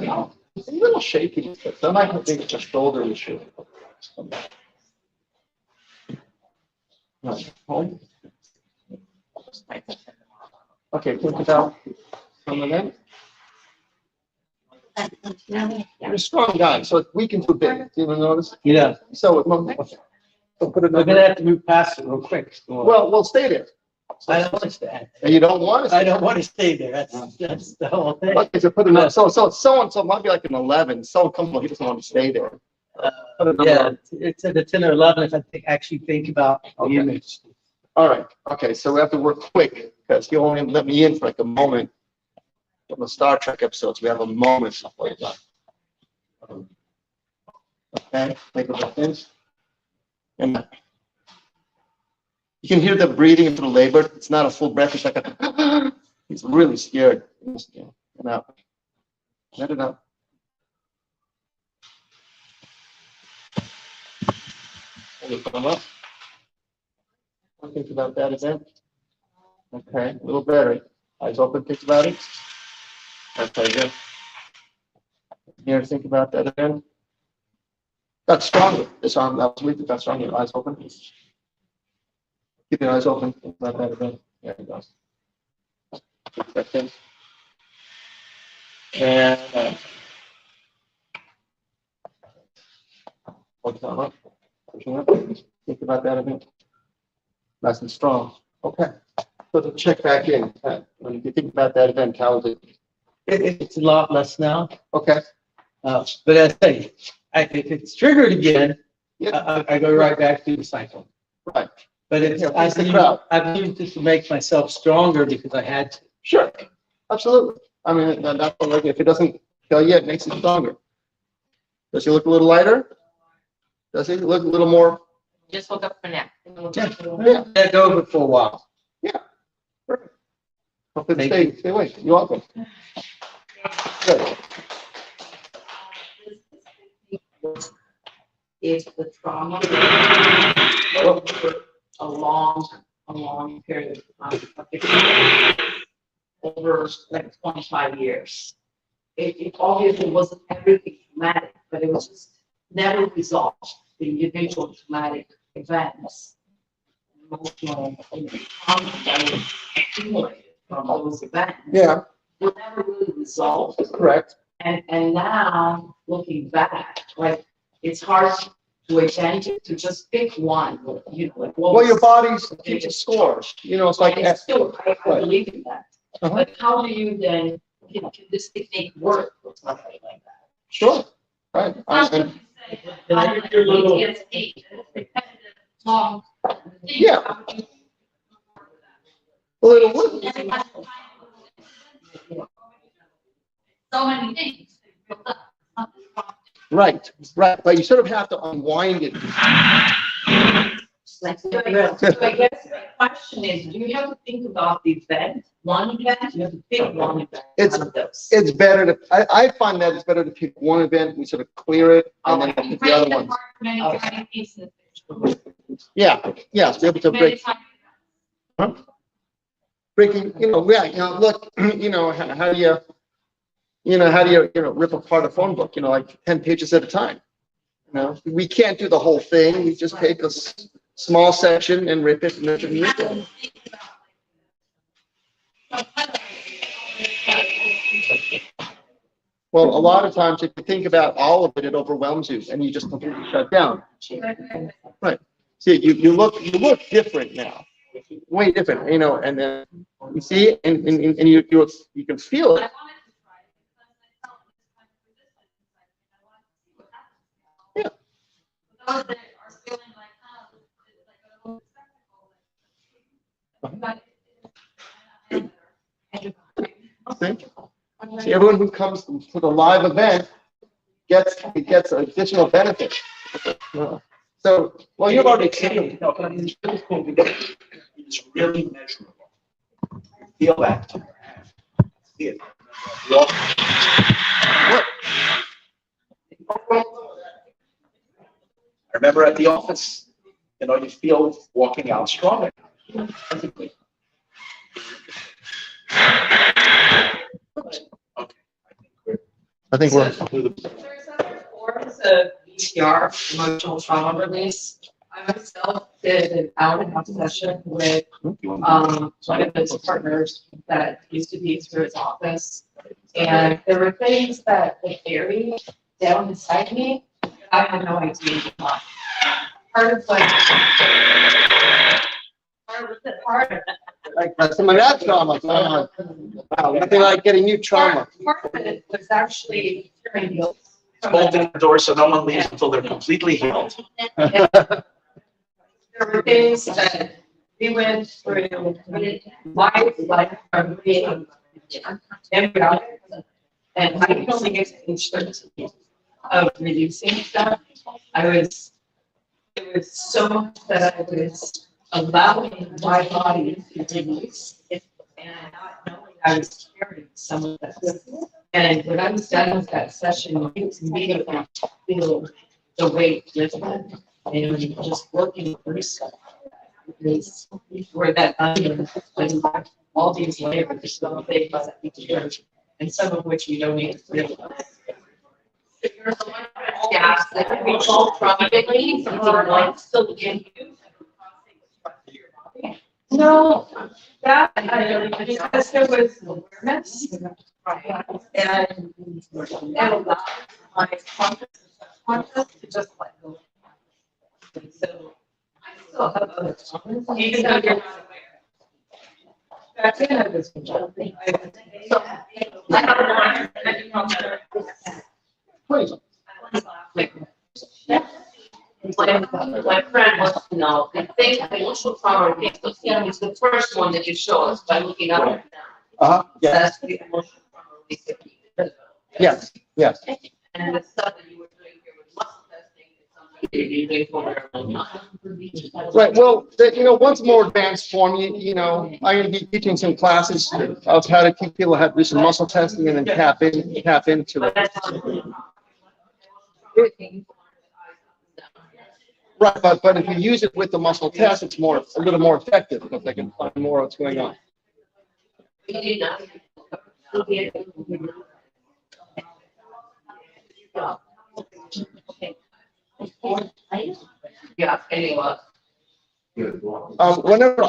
S3: It's a little shaky, but that might think it's a shoulder issue. home. Okay, think about some of them. You're a strong guy, so we can do big. Do you even notice?
S10: Yeah,
S3: So, okay. So put it
S10: we're gonna have to move past it real quick.
S3: Well, we'll stay there.
S10: I don't want to stay.
S3: And you don't want to.
S10: I don't want to stay there. That's the whole thing.
S3: Okay, so put it so it might be like an 11. Someone comes along, he doesn't want to stay there.
S10: Yeah, it's at a 10 or 11 if I actually think about the
S3: Okay.
S10: image.
S3: All right. Okay, so we have to work quick because he only let me in for like a moment. On the Star Trek episodes, we have a moment before you're done. Okay, think about this. And you can hear the breathing into the labor. It's not a full breath. It's like a. He's really scared. And out. Let it out. Hold it come up. Think about that again. Okay, a little better. Eyes open, think about it. Okay, good. Here, think about that again. Got stronger. This arm, that was weak, it got stronger. Eyes open. Keep your eyes open. Think about that again. There you go. Back in. And hold it up. Pushing up. Think about that again. Nice and strong. Okay. So to check back in. When you think about that event, how is it?
S10: It's a lot less now.
S3: Okay.
S10: But as I say, if it's triggered again,
S3: Yeah.
S10: I go right back to the cycle.
S3: Right.
S10: But it's,
S3: Yeah, face the crowd.
S10: I've used it to make myself stronger because I had to.
S3: Sure. Absolutely. I mean, that's what, like, if it doesn't kill you, it makes it stronger. Does he look a little lighter? Does he look a little more?
S7: Just woke up for now.
S3: Yeah.
S10: That over for a while.
S3: Perfect. Hopefully
S10: Thank
S3: stay awake. You're welcome. Good.
S2: Is the trauma a long period of time, over like 25 years. It obviously wasn't everything traumatic, but it was just never resolved. The individual traumatic events, emotional trauma that was accumulated from those events.
S3: Yeah.
S2: Were never really resolved.
S3: Correct.
S2: And now, looking back, like, it's hard to identify, to just pick one, you know, like, what
S3: Well, your
S2: was-
S3: body's keeps a score. You know, it's like.
S2: And it's still, I
S3: Right.
S2: believe in that.
S3: Uh-huh.
S2: But how do you then, can this technique work with something like that?
S3: Sure. Right.
S5: It's not what you say,
S10: And I think your little-
S5: PTSD, it's repetitive, long thing.
S3: Yeah.
S5: How would you-
S3: Well, it'll work.
S5: Every time so many things built up. Something's wrong.
S3: Right. Right. But you sort of have to unwind it.
S2: So I guess the question is, do you have to think about the event, one event, you have to pick one event
S3: It's-
S2: out of those?
S3: It's better to, I find that it's better to pick one event, we sort of clear it, and then
S2: Okay.
S3: pick the other
S5: Break it
S3: ones.
S5: apart for many tiny pieces.
S3: Yeah, yes, be able to
S5: Many
S3: break,
S5: tiny-
S3: breaking, look, how do you rip apart a phone book, like 10 pages at a time? We can't do the whole thing, we just take a small section and rip it and rip it and rip it. Well, a lot of times, if you think about all of it, it overwhelms you, and you just completely shut down. Right. See, you look different now, way different, and then you see, and you can feel
S5: I
S3: it.
S5: wanted to try it because I felt this kind of resistance inside me. I wanted to see what happens.
S3: Yeah.
S5: For those that are feeling like, oh, it's like a little spectacle.
S3: See? See, everyone who comes to the live event gets additional benefit. So, well, you've already seen it.
S1: No, but it's really cool because it's really measurable. Feel that. See it. I remember at the office, you feel walking out stronger. Physically. Okay.
S3: I think we're.
S2: There's other forms of ETR, emotional trauma release. I myself
S7: did an hour-and-a-half session with, one of his partners that used to be through his office. And there were things that were buried down inside me, I had no idea. Part of like.
S3: Like some of that trauma. Wow, nothing like getting new trauma.
S7: Part of it was actually hearing you.
S1: Holding the door so no one leaves until they're completely healed.
S7: There were things that we went through, my life from being embryonic, and I can only get to age 13 of releasing stuff. It was so much that I was allowing my body to release, and not knowing I was carrying some of that. And when I was done with that session, it was immediately feel the weight lifted and just working through stuff. Because where that onion, and all these layers, so big, but and some of which you don't even realize.
S2: Gaps that can be called traumatically, something like still in you.
S7: No, that, because there was awareness. And allowed my conscious to just let go. And so I still have other comments, even though you're not aware. Back then I was jumping.
S2: So, I have a line, I do know better.
S3: Please.
S2: My friend wants to know, I think emotional trauma and PTSD is the first one that you show us by looking up and down.
S3: Yeah.
S2: That's the emotional trauma release.
S3: Yes. Yes.
S2: And the stuff that you were doing here with muscle testing is something that you're doing for a long time.
S3: Right. Well, once more advanced form, I'm going to be teaching some classes of how to teach people how to do some muscle testing and then tap into
S2: But
S3: it.
S2: that's
S3: Right. But if you use it with the muscle test, it's a little more effective because they can find more what's going on.
S2: Yeah, anyway.
S3: Whenever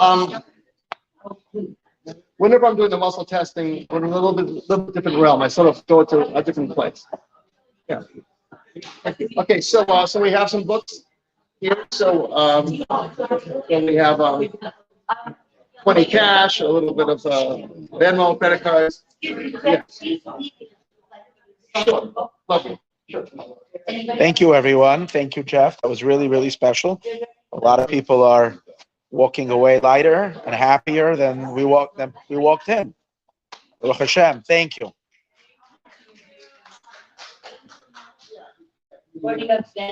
S3: I'm doing the muscle testing, we're in a little bit different realm. I sort of go to a different place. Yeah. Okay. So we have some books here. So we have 20 cash, a little bit of Venmo, credit cards. Yeah. Sure. Okay. Sure.
S1: Thank you, everyone. Thank you, Jeff. That was really, really special. A lot of people are walking away lighter and happier than we walked in. Baruch Hashem. Thank you.
S9: What do you have, Ben?